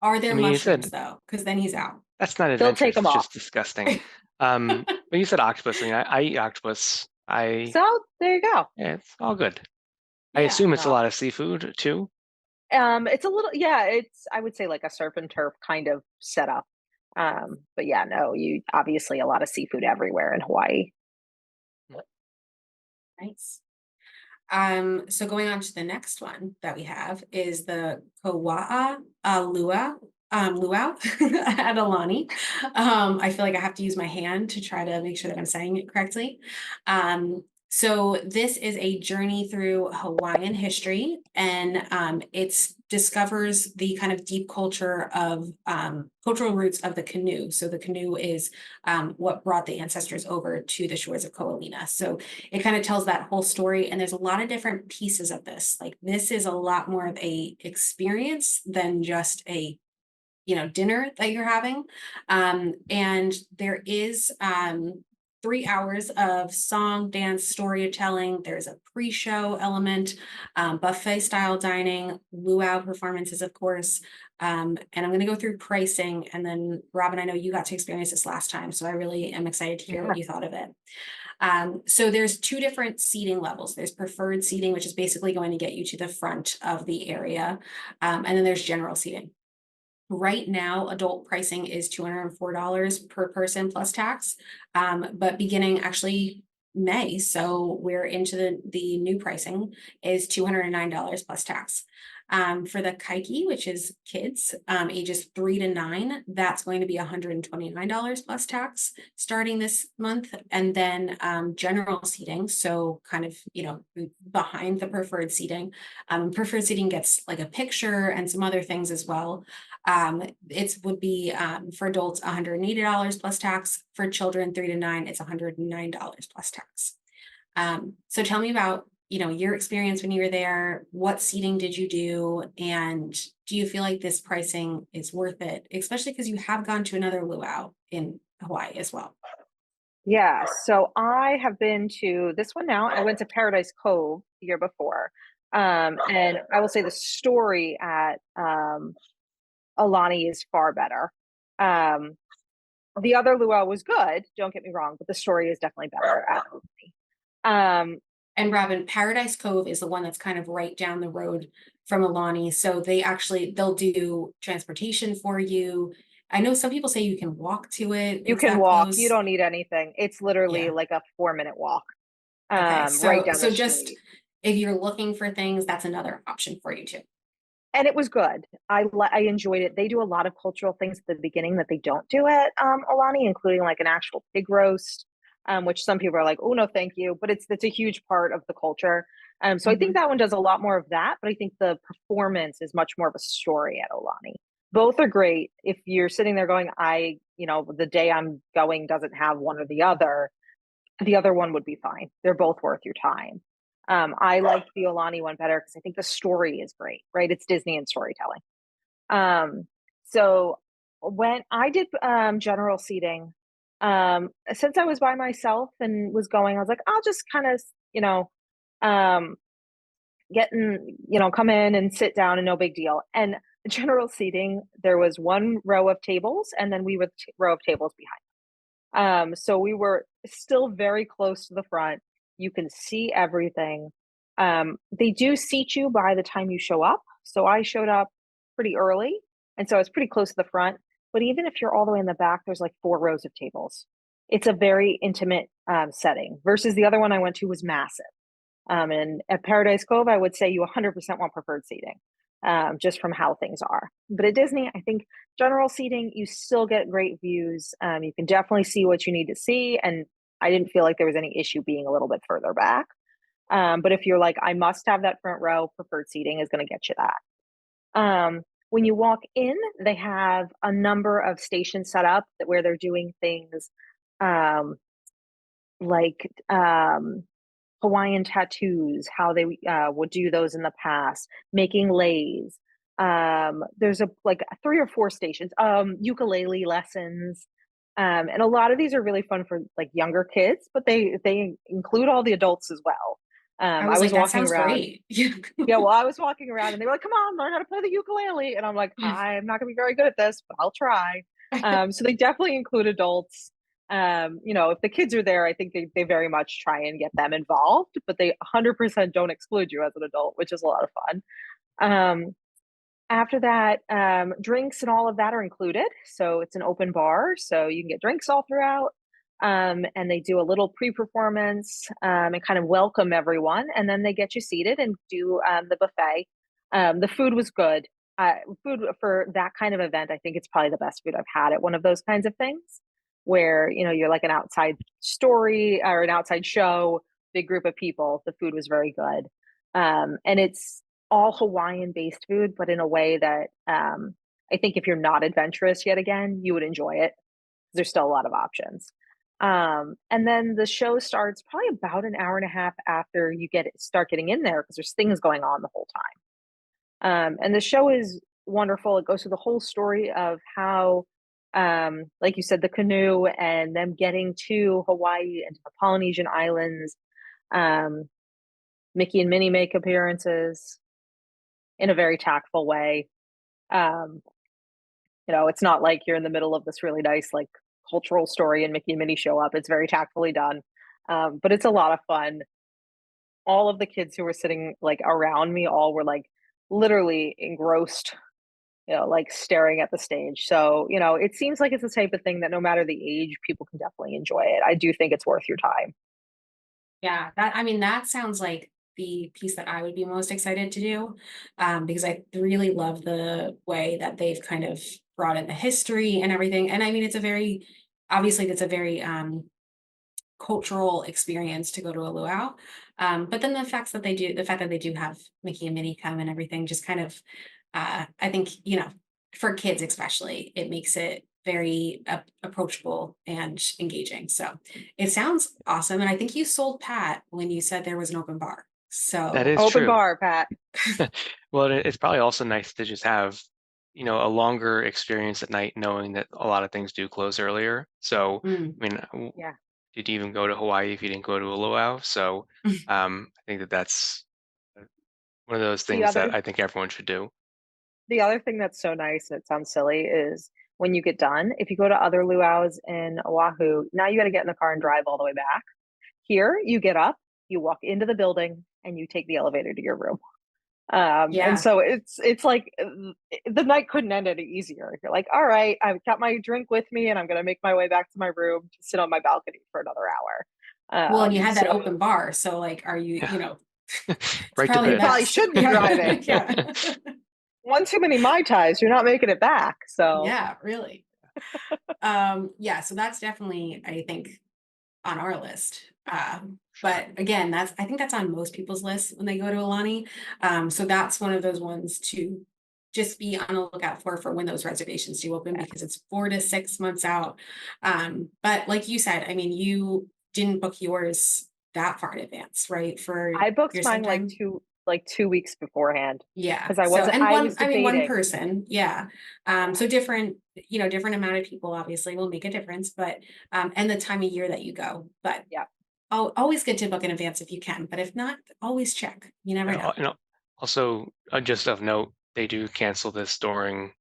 Are there I mean, you mushrooms said though? Because then he's out. that's not They'll take adventurous. them It's off. just disgusting. But you said octopus. I mean, I eat octopus. So there you go. Yeah, it's all good. I Yeah. assume it's a No. lot of seafood too. It's a little, yeah, it's, I would say like a surf and turf kind of setup. But yeah, no, you obviously a lot of seafood everywhere in Hawaii. Nice. So going on to the next one that we have is the Kaua'a Luau at Aulani. I feel like I have to use my hand to try to make sure that I'm saying it correctly. So this is a journey through Hawaiian history, and it discovers the kind of deep culture of cultural roots of the canoe. So the canoe is what brought the ancestors over to the shores of Ko Olina. So it kind of tells that whole story, and there's a lot of different pieces of this. Like this is a lot more of a experience than just a dinner that you're having. And there is 3 hours of song, dance, storytelling. There's a pre-show element, buffet style dining, luau performances, of course. And I'm going to go through pricing, and then Robin, I know you got to experience this last time, so I really am excited to hear what you thought of it. So there's two different seating levels. There's preferred seating, which is basically going to get you to the front of the area. And then there's general seating. Right now, adult pricing is $204 per person plus tax. But beginning actually May, so we're into the new pricing, is $209 plus tax. For the kaiki, which is kids ages 3 to 9, that's going to be $129 plus tax starting this month. And then general seating, so kind of behind the preferred seating. Preferred seating gets like a picture and some other things as well. It would be for adults $180 plus tax. For children 3 to 9, it's $109 plus tax. So tell me about your experience when you were there. What seating did you do, and do you feel like this pricing is worth it, especially because you have gone to another luau in Hawaii as well? Yeah, so I have been to this one now. I went to Paradise Cove the year before. And I will say the story at Aulani is far better. The other luau was good, don't get me wrong, but the story is definitely better at Aulani. And Robin, Paradise Cove is the one that's kind of right down the road from Aulani. So they'll do transportation for you. I know some people say you can walk to it. You It's can that walk, close. you don't need anything. It's literally Yeah. like a 4-minute walk. Okay. Right down So the just street. if you're looking for things, that's another option for you too. And it was good. I enjoyed it. They do a lot of cultural things at the beginning that they don't do at Aulani, including like an actual pig roast, which some people are like, oh no, thank you. But it's a huge part of the culture. So I think that one does a lot more of that, but I think the performance is much more of a story at Aulani. Both are great. If you're sitting there going, the day I'm going doesn't have one or the other one would be fine. They're both worth your time. I liked the Aulani one better because I think the story is great, right? It's Disney and storytelling. So when I did general seating, since I was by myself and was going, I was like, I'll just kind of, come in and sit down and no big deal. And general seating, there was one row of tables, and then we were the row of tables behind. So we were still very close to the front. You can see everything. They do seat you by the time you show up. So I showed up pretty early, and so I was pretty close to the front. But even if you're all the way in the back, there's like 4 rows of tables. It's a very intimate setting versus the other one I went to was massive. And at Paradise Cove, I would say you 100% want preferred seating, just from how things are. But at Disney, I think general seating, you still get great views. You can definitely see what you need to see. And I didn't feel like there was any issue being a little bit further back. But if you're like, I must have that front row, preferred seating is going to get you that. When you walk in, they have a number of stations set up where they're doing things like Hawaiian tattoos, how they would do those in the past, making leis. There's like 3 or 4 stations, ukulele lessons. And a lot of these are really fun for like younger kids, but they include all the adults as well. I I was was like, that walking sounds around. great. Yeah, well, I was walking around and they were like, come on, learn how to play the ukulele. And I'm like, I'm not gonna be very good at this, but I'll try. So they definitely include adults. If the kids are there, I think they very much try and get them involved, but they 100% don't exclude you as an adult, which is a lot of fun. After that, drinks and all of that are included. So it's an open bar, so you can get drinks all throughout. And they do a little pre-performance and kind of welcome everyone, and then they get you seated and do the buffet. The food was good. Food for that kind of event, I think it's probably the best food I've had at one of those kinds of things, where you're like an outside story or an outside show, big group of people. The food was very good, and it's all Hawaiian based food, but in a way that I think if you're not adventurous yet again, you would enjoy it. There's still a lot of options. And then the show starts probably about an hour and a half after you start getting in there because there's things going on the whole time. And the show is wonderful. It goes through the whole story of how, like you said, the canoe and them getting to Hawaii and to the Polynesian islands. Mickey and Minnie make appearances in a very tactful way. It's not like you're in the middle of this really nice like cultural story and Mickey and Minnie show up. It's very tactfully done, but it's a lot of fun. All of the kids who were sitting like around me all were like literally engrossed, like staring at the stage. So it seems like it's the type of thing that no matter the age, people can definitely enjoy it. I do think it's worth your time. Yeah, that sounds like the piece that I would be most excited to do, because I really love the way that they've kind of brought in the history and everything. And I mean, obviously it's a very cultural experience to go to a luau. But then the fact that they do have Mickey and Minnie come and everything just kind of, I think, for kids especially, it makes it very approachable and engaging. So it sounds awesome. And I think you sold Pat when you said there was an open bar. That So is Open true. bar, Pat. Well, it's probably also nice to just have, a longer experience at night, knowing that a lot of things do close earlier. So, mm, I mean, Yeah. did you even go to Hawaii if you didn't go to a luau? So, I think that's one of those things that I think everyone should do. The other thing that's so nice, and it sounds silly, is when you get done, if you go to other luau's in Oahu, now you got to get in the car and drive all the way back. Here, you get up, you walk into the building, and you take the elevator to your room. And yeah. so it's like the night couldn't end any easier. You're like, all right, I've got my drink with me, and I'm gonna make my way back to my room to sit on my balcony for another hour. Well, and you had that So open bar. So like, are you, Yeah. it's Right to probably bed. probably best. shouldn't be driving. Yeah. One too many Mai Tais, you're not making it back. So Yeah, really. Yeah, so that's definitely, I think, on our list. But again, I think that's on most people's lists when they go to Aulani. So that's one of those ones to just be on the lookout for when those reservations do open, because it's 4 to 6 months out. But like you said, I mean, you didn't book yours that far in advance, right? For I booked your mine time. like 2 weeks beforehand Yeah. because So, and I was I mean, one debating. person. Yeah. So different, different amount of people obviously will make a difference, but, and the time of year that you go, but Yeah. always good to book in advance if you can, but if not, always check. You never know. Also, just of note, they do cancel this during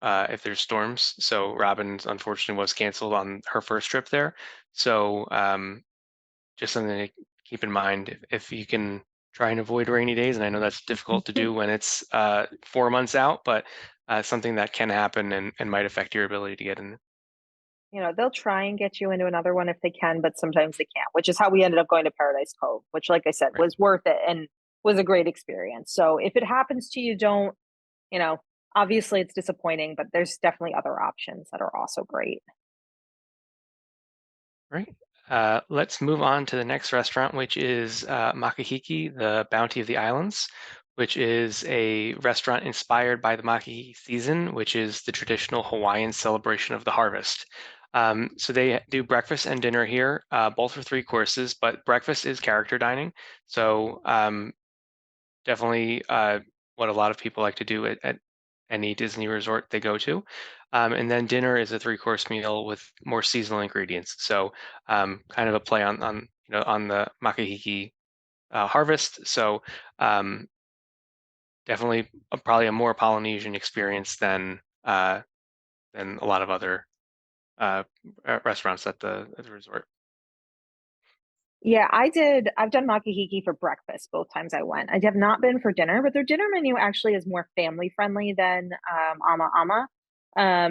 if there's storms. So Robin unfortunately was canceled on her first trip there. So just something to keep in mind if you can try and avoid rainy days. And I know that's difficult to do when it's 4 months out, but something that can happen and might affect your ability to get in. they'll try and get you into another one if they can, but sometimes they can't, which is how we ended up going to Paradise Cove, which, like I said, Right. was worth it and was a great experience. So if it happens to you, don't, obviously it's disappointing, but there's definitely other options that are also great. Right. Let's move on to the next restaurant, which is Makahiki, the Bounty of the Islands, which is a restaurant inspired by the Makahiki season, which is the traditional Hawaiian celebration of the harvest. So they do breakfast and dinner here, both for 3 courses, but breakfast is character dining. So definitely what a lot of people like to do at any Disney resort they go to. And then dinner is a 3-course meal with more seasonal ingredients. So kind of a play on on the Makahiki harvest. So definitely probably a more Polynesian experience than a lot of other restaurants at the resort. Yeah, I've done makahiki for breakfast both times I went. I have not been for dinner, but their dinner menu actually is more family friendly than Ama Ama.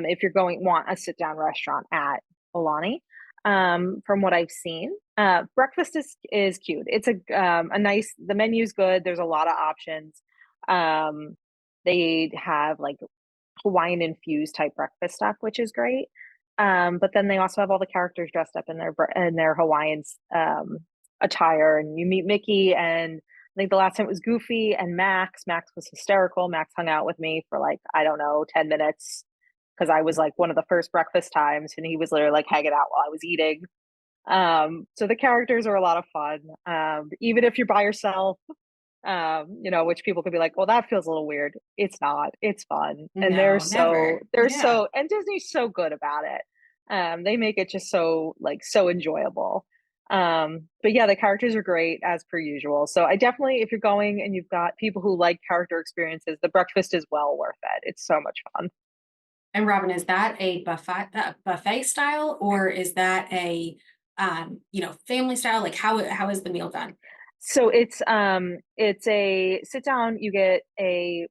If you're want a sit down restaurant at Aulani, from what I've seen, breakfast is cute. It's a nice. The menu's good. There's a lot of options. Um, they have like Hawaiian infused type breakfast stuff, which is great. But then they also have all the characters dressed up in their Hawaiian attire, and you meet Mickey, and I think the last time it was Goofy and Max. Max was hysterical. Max hung out with me for like, I don't know, 10 minutes because I was like one of the first breakfast times, and he was literally like hanging out while I was eating. So the characters are a lot of fun. Even if you're by yourself, which people could be like, well, that feels a little weird. It's not. It's fun. And No, never. Yeah. and Disney's so good about it. They make it just so enjoyable. But yeah, the characters are great as per usual. So I definitely, if you're going and you've got people who like character experiences, the breakfast is well worth it. It's so much fun. And Robin, is that a buffet style, or is that a family style? Like how is the meal done? So it's a sit down, you get a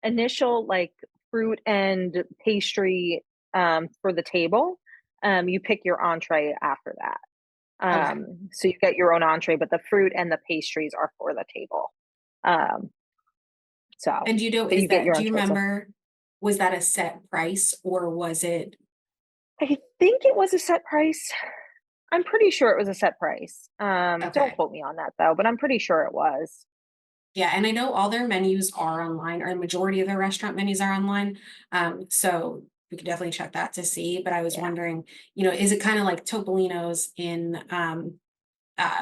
initial like fruit and pastry for the table. You pick your entree after that. Okay. So you get your own entree, but the fruit and the pastries are for the table. Um, so And do you know, but you get your do own you choice. remember, was that a set price or was it? I think it was a set price. I'm pretty sure it was a set price. Don't Okay. quote me on that though, but I'm pretty sure it was. Yeah, and I know all their menus are online, or the majority of their restaurant menus are online. So we could definitely check that to see. But I was Yeah. wondering, is it kind of like Topolino's in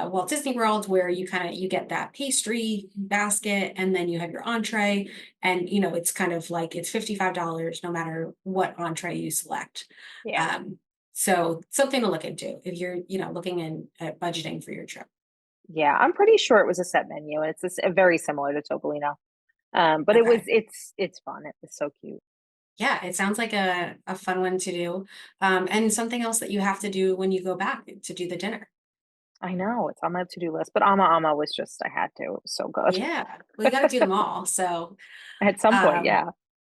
Walt Disney World, where you get that pastry basket and then you have your entree, and it's kind of like it's $55 no matter what entree you select. Yeah. Um, so something to look into if you're looking at budgeting for your trip. Yeah. I'm pretty sure it was a set menu, and it's very similar to Topolino. But Okay. it's fun. It was so cute. Yeah, it sounds like a fun one to do. And something else that you have to do when you go back to do the dinner. I know it's on my to-do list, but Ama Ama was just I had to. It was so good. Yeah, well, you got to do them all. So, At some point, um, yeah.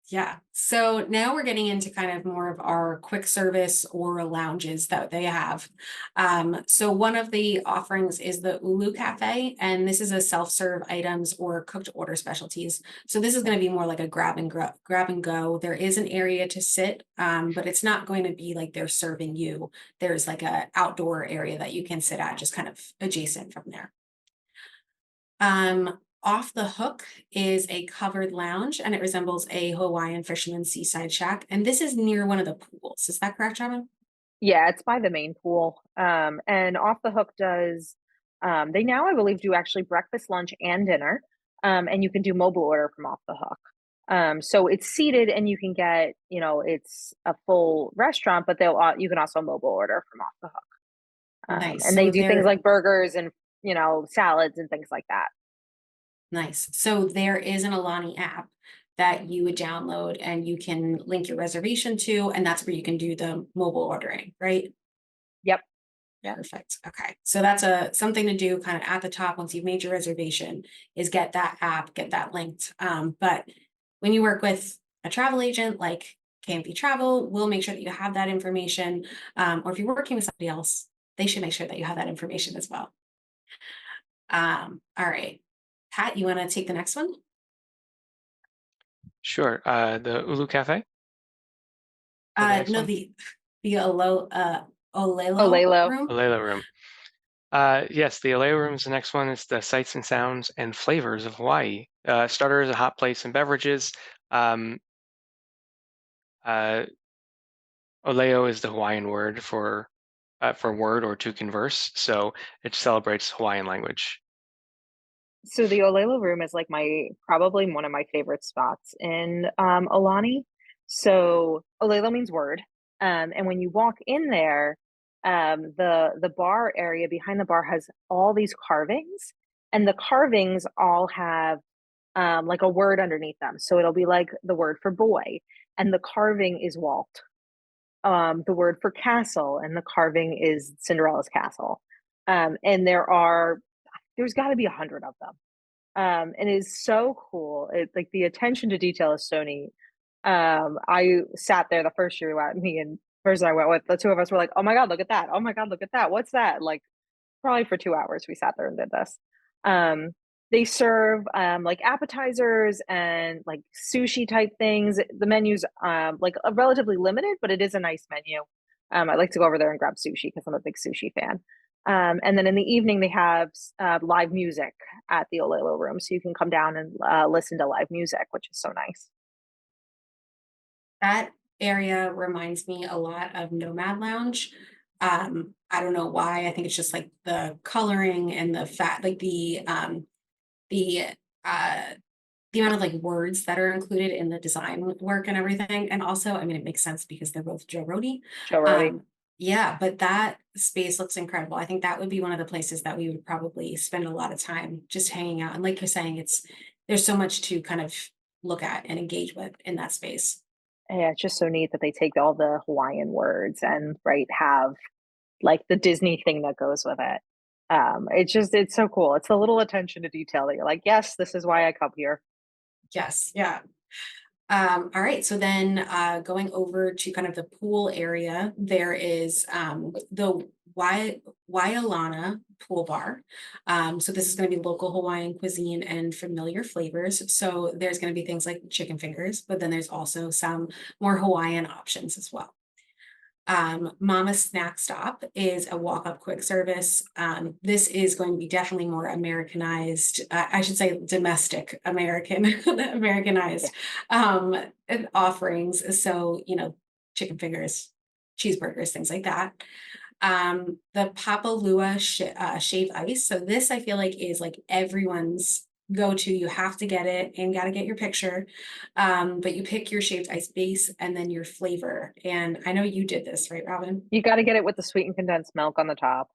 yeah. So now we're getting into kind of more of our quick service or lounges that they have. So one of the offerings is the Ulu Cafe, and this is a self-serve items or cooked order specialties. So this is going to be more like a grab and go. There is an area to sit, but it's not going to be like they're serving you. There's like a outdoor area that you can sit at, just kind of adjacent from there. Off the Hook is a covered lounge, and it resembles a Hawaiian fisherman's seaside shack. And this is near one of the pools. Is that correct, Robin? Yeah, it's by the main pool. And Off the Hook does they now I believe do actually breakfast, lunch, and dinner. And you can do mobile order from Off the Hook. So it's seated and you can get, it's a full restaurant, but you can also mobile order from Off the Hook. Nice. And they So do things there, like burgers and, salads and things like that. nice. So there is an Aulani app that you would download and you can link your reservation to, and that's where you can do the mobile ordering, right? Yep. Yeah. Perfect. Okay. So that's something to do kind of at the top once you've made your reservation, is get that app, get that linked. But when you work with a travel agent like KMV Travel will make sure that you have that information. Or if you're working with somebody else, they should make sure that you have that information as well. All right. Pat, you want to take the next one? Sure. The Ulu Cafe. The next No, one? the Olelo Olelo. room. Alela room. Yes, the Alela room is the next one. It's the sights and sounds and flavors of Hawaii. Starters, a hot plates and beverages. Um, Oleo is the Hawaiian word for word or to converse, so it celebrates Hawaiian language. So the Olelo room is like probably one of my favorite spots in Aulani. So Olelo means word. And when you walk in there, the bar area behind the bar has all these carvings, and the carvings all have like a word underneath them. So it'll be like the word for boy, and the carving is Walt. The word for castle, and the carving is Cinderella's castle. And there's got to be 100 of them. And it's so cool. It's like the attention to detail is so neat. I sat there the first year me and person I went with, the two of us were like, oh my God, look at that. Oh my God, look at that. What's that? Like probably for 2 hours we sat there and did this. They serve like appetizers and like sushi type things. The menu's like relatively limited, but it is a nice menu. I like to go over there and grab sushi because I'm a big sushi fan. And then in the evening, they have live music at the Olelo room. So you can come down and listen to live music, which is so nice. That area reminds me a lot of Nomad Lounge. I don't know why. I think it's just like the coloring and the fat, like the uh the amount of like words that are included in the design work and everything. And also, I mean, it makes sense because they're both Joe Rody. Joe Rody. Yeah, but that space looks incredible. I think that would be one of the places that we would probably spend a lot of time just hanging out. And like you're saying, there's so much to kind of look at and engage with in that space. Yeah, it's just so neat that they take all the Hawaiian words and have like the Disney thing that goes with it. It's so cool. It's a little attention to detail that you're like, yes, this is why I come here. Yes, yeah. All right, so then going over to kind of the pool area, there is the Wailana pool bar. So this is going to be local Hawaiian cuisine and familiar flavors. So there's going to be things like chicken fingers, but then there's also some more Hawaiian options as well. Mama Snack Stop is a walk-up quick service. This is going to be definitely more Americanized, I should say domestic American, Americanized offerings. So, chicken fingers, cheeseburgers, things like that. The Papalua shave ice. So this I feel like is like everyone's go to. You have to get it and got to get your picture. But you pick your shaved ice base and then your flavor. And I know you did this, right, Robin? You got to get it with the sweetened condensed milk on the top,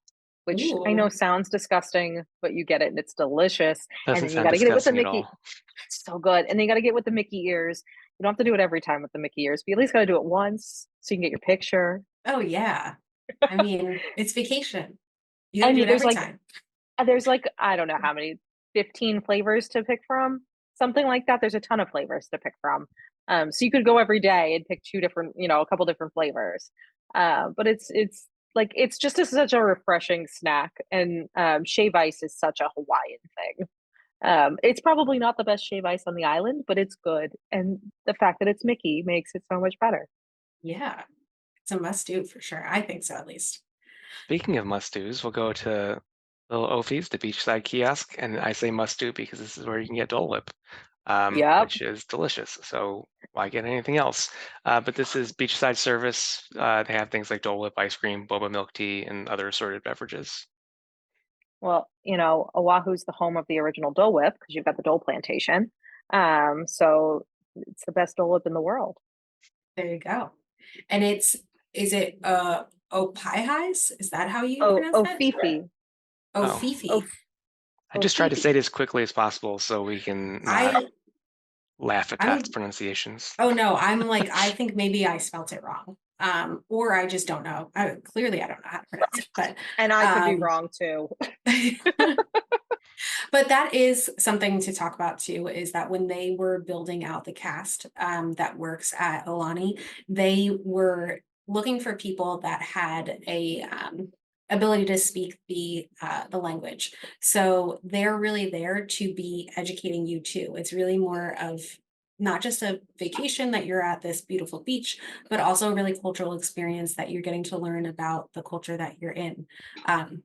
which I know Ooh. sounds disgusting, but you get it and it's delicious. Doesn't And then you sound got to get it with the disgusting at Mickey. all. It's so good. And then you got to get with the Mickey ears. You don't have to do it every time with the Mickey ears, but you at least got to do it once so you can get your picture. Oh yeah. I mean, it's vacation. You gotta And do it every time. there's like, I don't know how many, 15 flavors to pick from, something like that. There's a ton of flavors to pick from. So you could go every day and pick two different, a couple different flavors. But it's just such a refreshing snack. And shave ice is such a Hawaiian thing. It's probably not the best shave ice on the island, but it's good. And the fact that it's Mickey makes it so much better. Yeah. It's a must do for sure. I think so, at least. Speaking of must-dos, we'll go to Little Ophi's, the beachside kiosk, and I say must-do because this is where you can get Dole Whip, Yep. which is delicious. So why get anything else? But this is beachside service. They have things like Dole Whip ice cream, boba milk tea, and other assorted beverages. Well, Oahu's the home of the original Dole Whip because you've got the Dole plantation. So it's the best Dole Whip in the world. There you go. And is it Opihis? Is that how you Oh, pronounce that? Fifi. Oh, Oh. Fifi. I just tried to Fifi. say it as quickly as possible so we can not laugh at Pat's pronunciations. Oh no, I think maybe I spelt it wrong. Or I just don't know. Clearly I don't know how to pronounce it, but And I could be wrong too. But that is something to talk about too, is that when they were building out the cast that works at Aulani, they were looking for people that had a ability to speak the language. So they're really there to be educating you too. It's really more of not just a vacation that you're at this beautiful beach, but also a really cultural experience that you're getting to learn about the culture that you're in.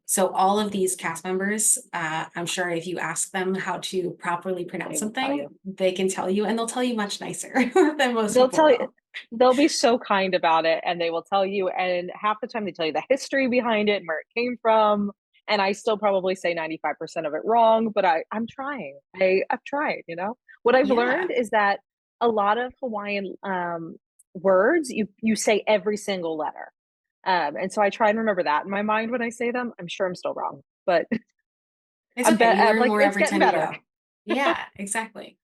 So all of these cast members, I'm sure if you ask them how to properly pronounce They will tell something, you. they can tell you, and they'll tell you much nicer than most They'll people tell you, will. they'll be so kind about it, and they will tell you, and half the time they tell you the history behind it and where it came from. And I still probably say 95% of it wrong, but I'm trying. I've tried, you know. What I've Yeah. learned is that a lot of Hawaiian words, you say every single letter. And so I try and remember that in my mind when I say them. I'm sure I'm still wrong, but It's okay. You I'm learn like, more it's every getting time you better. go. Yeah, exactly.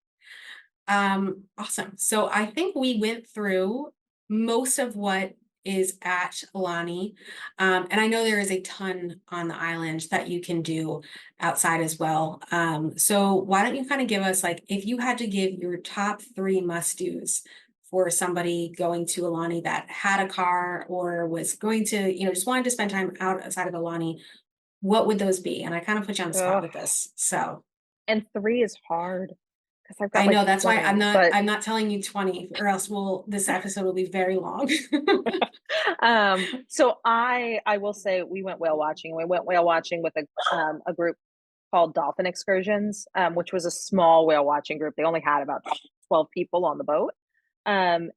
Awesome. So I think we went through most of what is at Aulani. And I know there is a ton on the island that you can do outside as well. So why don't you kind of give us, like, if you had to give your top three must-dos for somebody going to Aulani that had a car or was going to, just wanted to spend time outside of Aulani, what would those be? And I kind of put you on the spot Ugh. with this. So And three is hard because I've got I like know that's why 20, not but I'm not telling you 20 or else this episode will be very long. so I will say we went whale watching. We went whale watching with a group called Dolphin Excursions, which was a small whale watching group. They only had about 12 people on the boat. And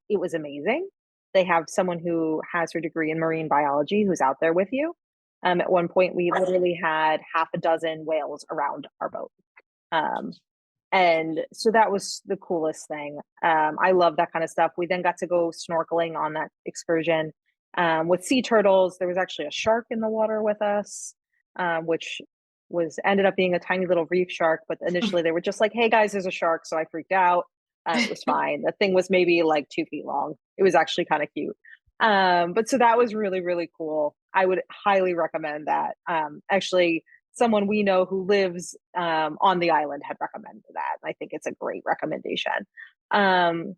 it was amazing. They have someone who has her degree in marine biology who's out there with you. At one point, we literally had half a dozen whales around our boat. Um, and so that was the coolest thing. I love that kind of stuff. We then got to go snorkeling on that excursion with sea turtles. There was actually a shark in the water with us, which was ended up being a tiny little reef shark. But initially they were just like, "Hey guys, there's a shark," so I freaked out. It was fine. The thing was maybe like 2 feet long. It was actually kind of cute. But so that was really really cool. I would highly recommend that. Actually, someone we know who lives on the island had recommended that. I think it's a great recommendation. Um,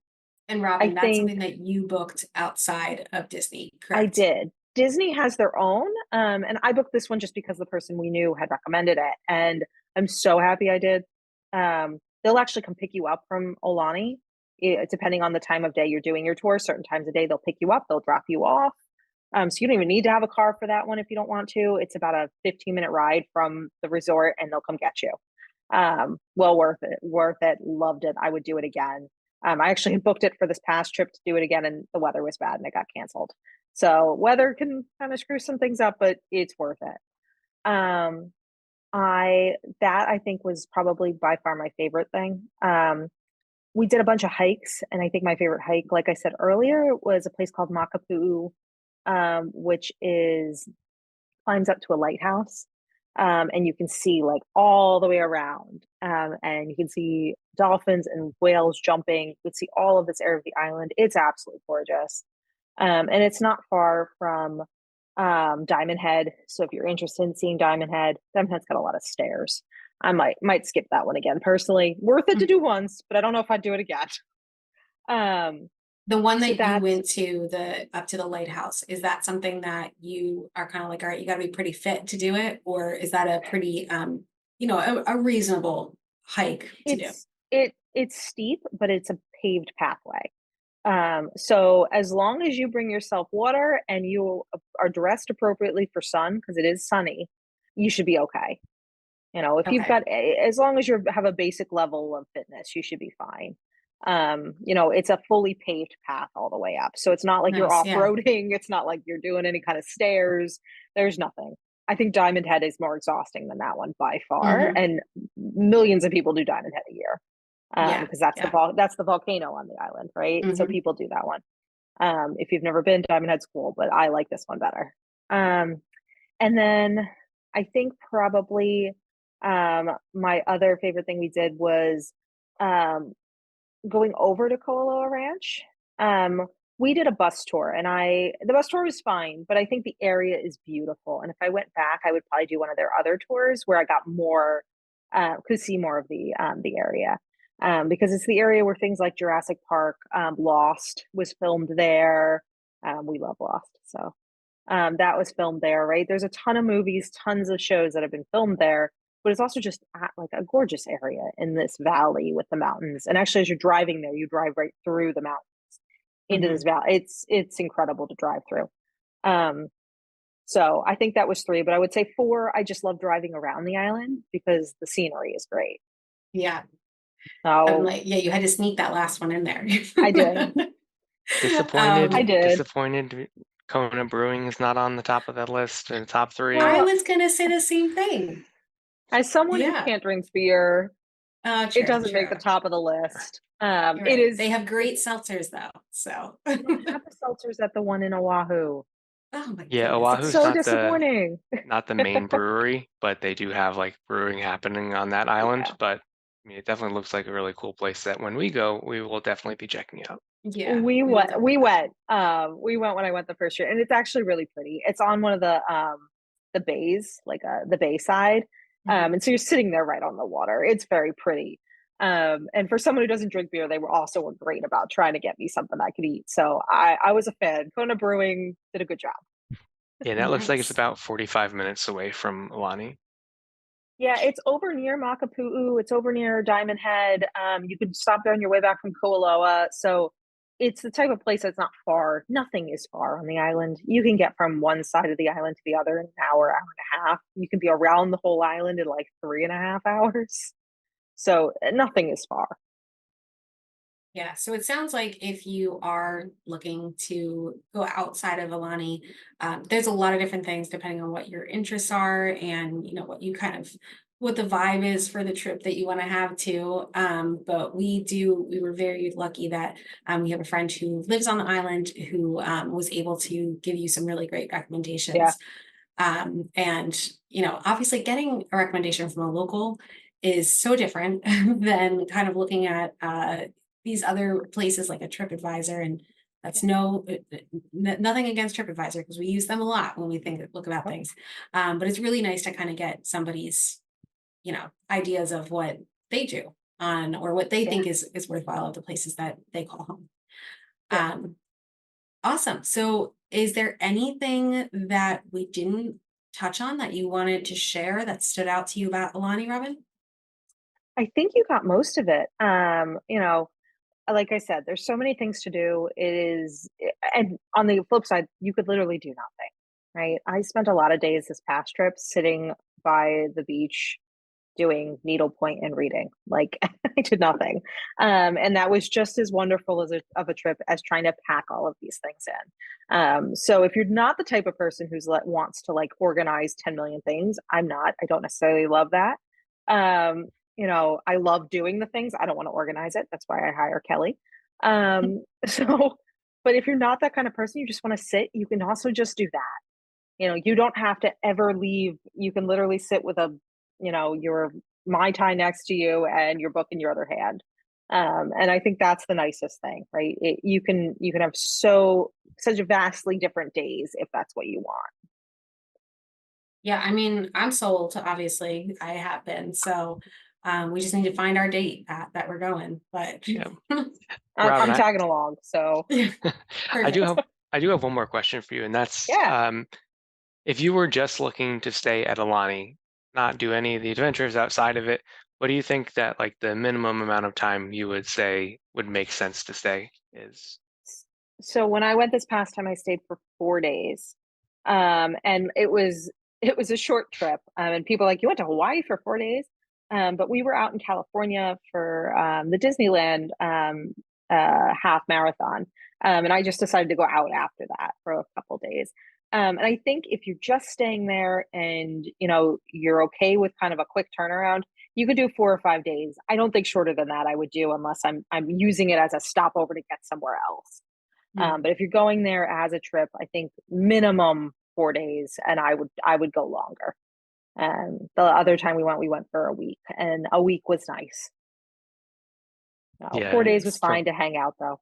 And I Robin, that's think something that you booked outside of Disney, I correct? did. Disney has their own, and I booked this one just because the person we knew had recommended it, and I'm so happy I did. They'll actually come pick you up from Aulani, depending on the time of day you're doing your tour. Certain times of day they'll pick you up, they'll drop you off. So you don't even need to have a car for that one if you don't want to. It's about a 15-minute ride from the resort, and they'll come get you. Well worth it. Worth it. Loved it. I would do it again. I actually booked it for this past trip to do it again, and the weather was bad and it got canceled. So weather can kind of screw some things up, but it's worth it. I think was probably by far my favorite thing. We did a bunch of hikes, and I think my favorite hike, like I said earlier, was a place called Makapu'u, which is climbs up to a lighthouse. And you can see like all the way around. And you can see dolphins and whales jumping. You can see all of this area of the island. It's absolutely gorgeous. And it's not far from Diamond Head. So if you're interested in seeing Diamond Head, Diamond Head's got a lot of stairs. I might skip that one again personally. Worth it to do once, but I don't know if I'd do it again. Um, The one so that you that's went to up to the lighthouse, is that something that you are kind of like, all right, you got to be pretty fit to do it? Or is that a pretty, a reasonable hike to do? it's steep, but it's a paved pathway. So as long as you bring yourself water and you are dressed appropriately for sun, because it is sunny, you should be okay. You know, if you've Okay, got, as long as you have a basic level of fitness, you should be fine. It's a fully paved path all the way up. So it's not like you're nice. Yeah. off-roading. It's not like you're doing any kind of stairs. There's nothing. I think Diamond Head is more exhausting than that one by far. Hmm. And millions of people do Diamond Head a year. Yeah. Because that's Yeah. that's the volcano on the island, right? So Hmm. people do that one. If you've never been, Diamond Head's cool, but I like this one better. And then I think probably my other favorite thing we did was um, going over to Ko Olina Ranch. We did a bus tour, and the bus tour was fine, but I think the area is beautiful. And if I went back, I would probably do one of their other tours where I got more, could see more of the area. Because it's the area where things like Jurassic Park, Lost was filmed there. We love Lost, so that was filmed there, right? There's a ton of movies, tons of shows that have been filmed there, but it's also just like a gorgeous area in this valley with the mountains. And actually, as you're driving there, you drive right through the mountains into this valley. It's incredible to drive through. So I think that was 3, but I would say 4. I just love driving around the island because the scenery is great. Yeah. So I'm like, yeah, you had to sneak that last one in there. I did. Disappointed. I did. Disappointed. Kona Brewing is not on the top of that list in the top 3. I Well, was gonna say the same thing. as someone who Yeah. can't drink beer, True, it doesn't make the true. top of the list. You're It right. is. They have great seltzers though, so. They don't have the seltzers at the one in Oahu. Oh my Yeah, goodness. Oahu's So not disappointing. not the main brewery, but they do have like brewing happening on that island. Yeah. But I mean, it definitely looks like a really cool place that when we go, we will definitely be checking out. Yeah. We will went. definitely We go. went. We went when I went the first year, and it's actually really pretty. It's on one of the bays, like the bay side. Mhm. And so you're sitting there right on the water. It's very pretty. And for someone who doesn't drink beer, they were great about trying to get me something I could eat. So I was a fan. Kona Brewing did a good job. Yeah, that looks like it's Nice. about 45 minutes away from Aulani. Yeah, it's over near Makapu'u. It's over near Diamond Head. You could stop there on your way back from Ko'oloa. So it's the type of place that's not far. Nothing is far on the island. You can get from one side of the island to the other in an hour, hour and a half. You can be around the whole island in like 3.5 hours. So nothing is far. Yeah, so it sounds like if you are looking to go outside of Aulani, there's a lot of different things depending on what your interests are and what you kind of what the vibe is for the trip that you want to have too. But we were very lucky that we have a friend who lives on the island who was able to give you some really great Yeah. recommendations. And obviously getting a recommendation from a local is so different than kind of looking at these other places like a TripAdvisor, and that's nothing against TripAdvisor because we use them a lot when we look about things. But it's really nice to kind of get somebody's, ideas of what they do on or what they Yeah. think is worthwhile of the places that they call home. Yeah. Awesome. So is there anything that we didn't touch on that you wanted to share that stood out to you about Alani, Robin? I think you got most of it. Like I said, there's so many things to do. And on the flip side, you could literally do nothing, right? I spent a lot of days this past trip sitting by the beach doing needlepoint and reading. Like I did nothing. And that was just as wonderful of a trip as trying to pack all of these things in. So if you're not the type of person wants to like organize 10 million things, I'm not. I don't necessarily love that. I love doing the things. I don't want to organize it. That's why I hire Kelly. So, but if you're not that kind of person, you just want to sit, you can also just do that. You don't have to ever leave. You can literally sit with your Mai Tai next to you and your book in your other hand. And I think that's the nicest thing, right? You can have such vastly different days if that's what you want. Yeah, I mean, I'm sold, obviously. I have been. So we just need to find our date that we're going. But Yeah. I'm Robin, tagging along, so I do perfect. have one more question for you, and that's yeah. if you were just looking to stay at Aulani, not do any of the adventures outside of it, what do you think that like the minimum amount of time you would say would make sense to stay is? So when I went this past time, I stayed for 4 days, and it was a short trip. And people are like, you went to Hawaii for 4 days, but we were out in California for the Disneyland half marathon, and I just decided to go out after that for a couple days. And I think if you're just staying there and you're okay with kind of a quick turnaround, you could do 4 or 5 days. I don't think shorter than that I would do unless I'm using it as a stopover to get somewhere else. Hmm. But if you're going there as a trip, I think minimum 4 days, and I would go longer. The other time we went for a week, and a week was nice. Yeah, 4 days was it's fine to hang out though.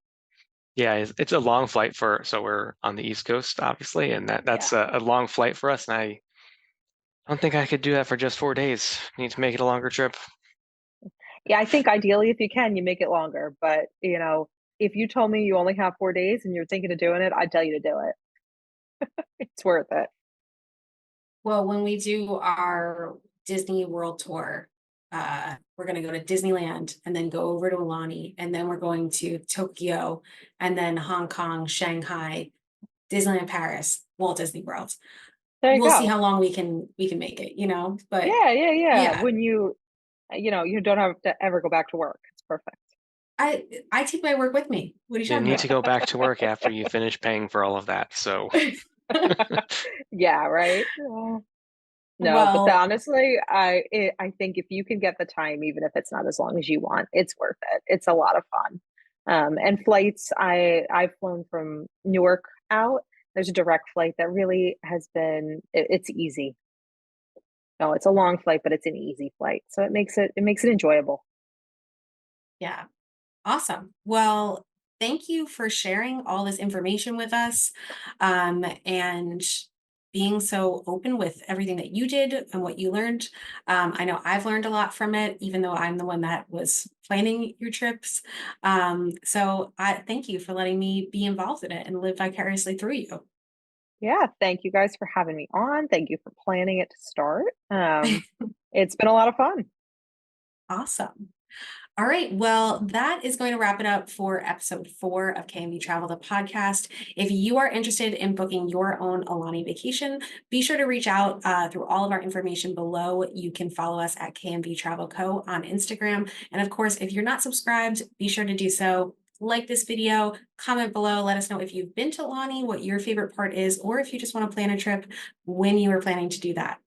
Yeah, it's a long flight so we're on the East Coast, obviously, and that's a long flight for us. And I don't think I could do that for just 4 days. Need to make it a longer trip. Yeah, I think ideally, if you can, you make it longer. But, if you told me you only have 4 days and you're thinking of doing it, I'd tell you to do it. It's worth it. Well, when we do our Disney World tour, we're going to go to Disneyland and then go over to Aulani, and then we're going to Tokyo, and then Hong Kong, Shanghai, Disneyland Paris, Walt Disney World. There you We'll see go. how long we can make it, but Yeah. yeah, When you don't have to ever go back to work. It's perfect. I take my work with me. What are you You talking need to about? go back to work after you finish paying for all of that. So Yeah, right? Yeah. No, but Well, honestly, I think if you can get the time, even if it's not as long as you want, it's worth it. It's a lot of fun. And flights, I've flown from Newark out. There's a direct flight that really has been it's easy. No, it's a long flight, but it's an easy flight. So it makes it enjoyable. yeah. Awesome. Well, thank you for sharing all this information with us, and being so open with everything that you did and what you learned. I know I've learned a lot from it, even though I'm the one that was planning your trips. So I thank you for letting me be involved in it and live vicariously through you. Yeah, thank you guys for having me on. Thank you for planning it to start. It's been a lot of fun. Awesome. All right. Well, that is going to wrap it up for episode 4 of KMV Travel, the podcast. If you are interested in booking your own Aulani vacation, be sure to reach out through all of our information below. You can follow us at KMV Travel Co. on Instagram. And of course, if you're not subscribed, be sure to do so. Like this video, comment below, let us know if you've been to Aulani, what your favorite part is, or if you just want to plan a trip when you are planning to do that.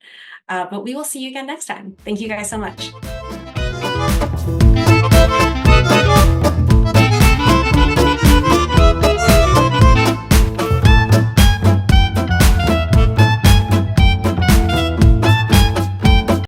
But we will see you again next time. Thank you guys so much.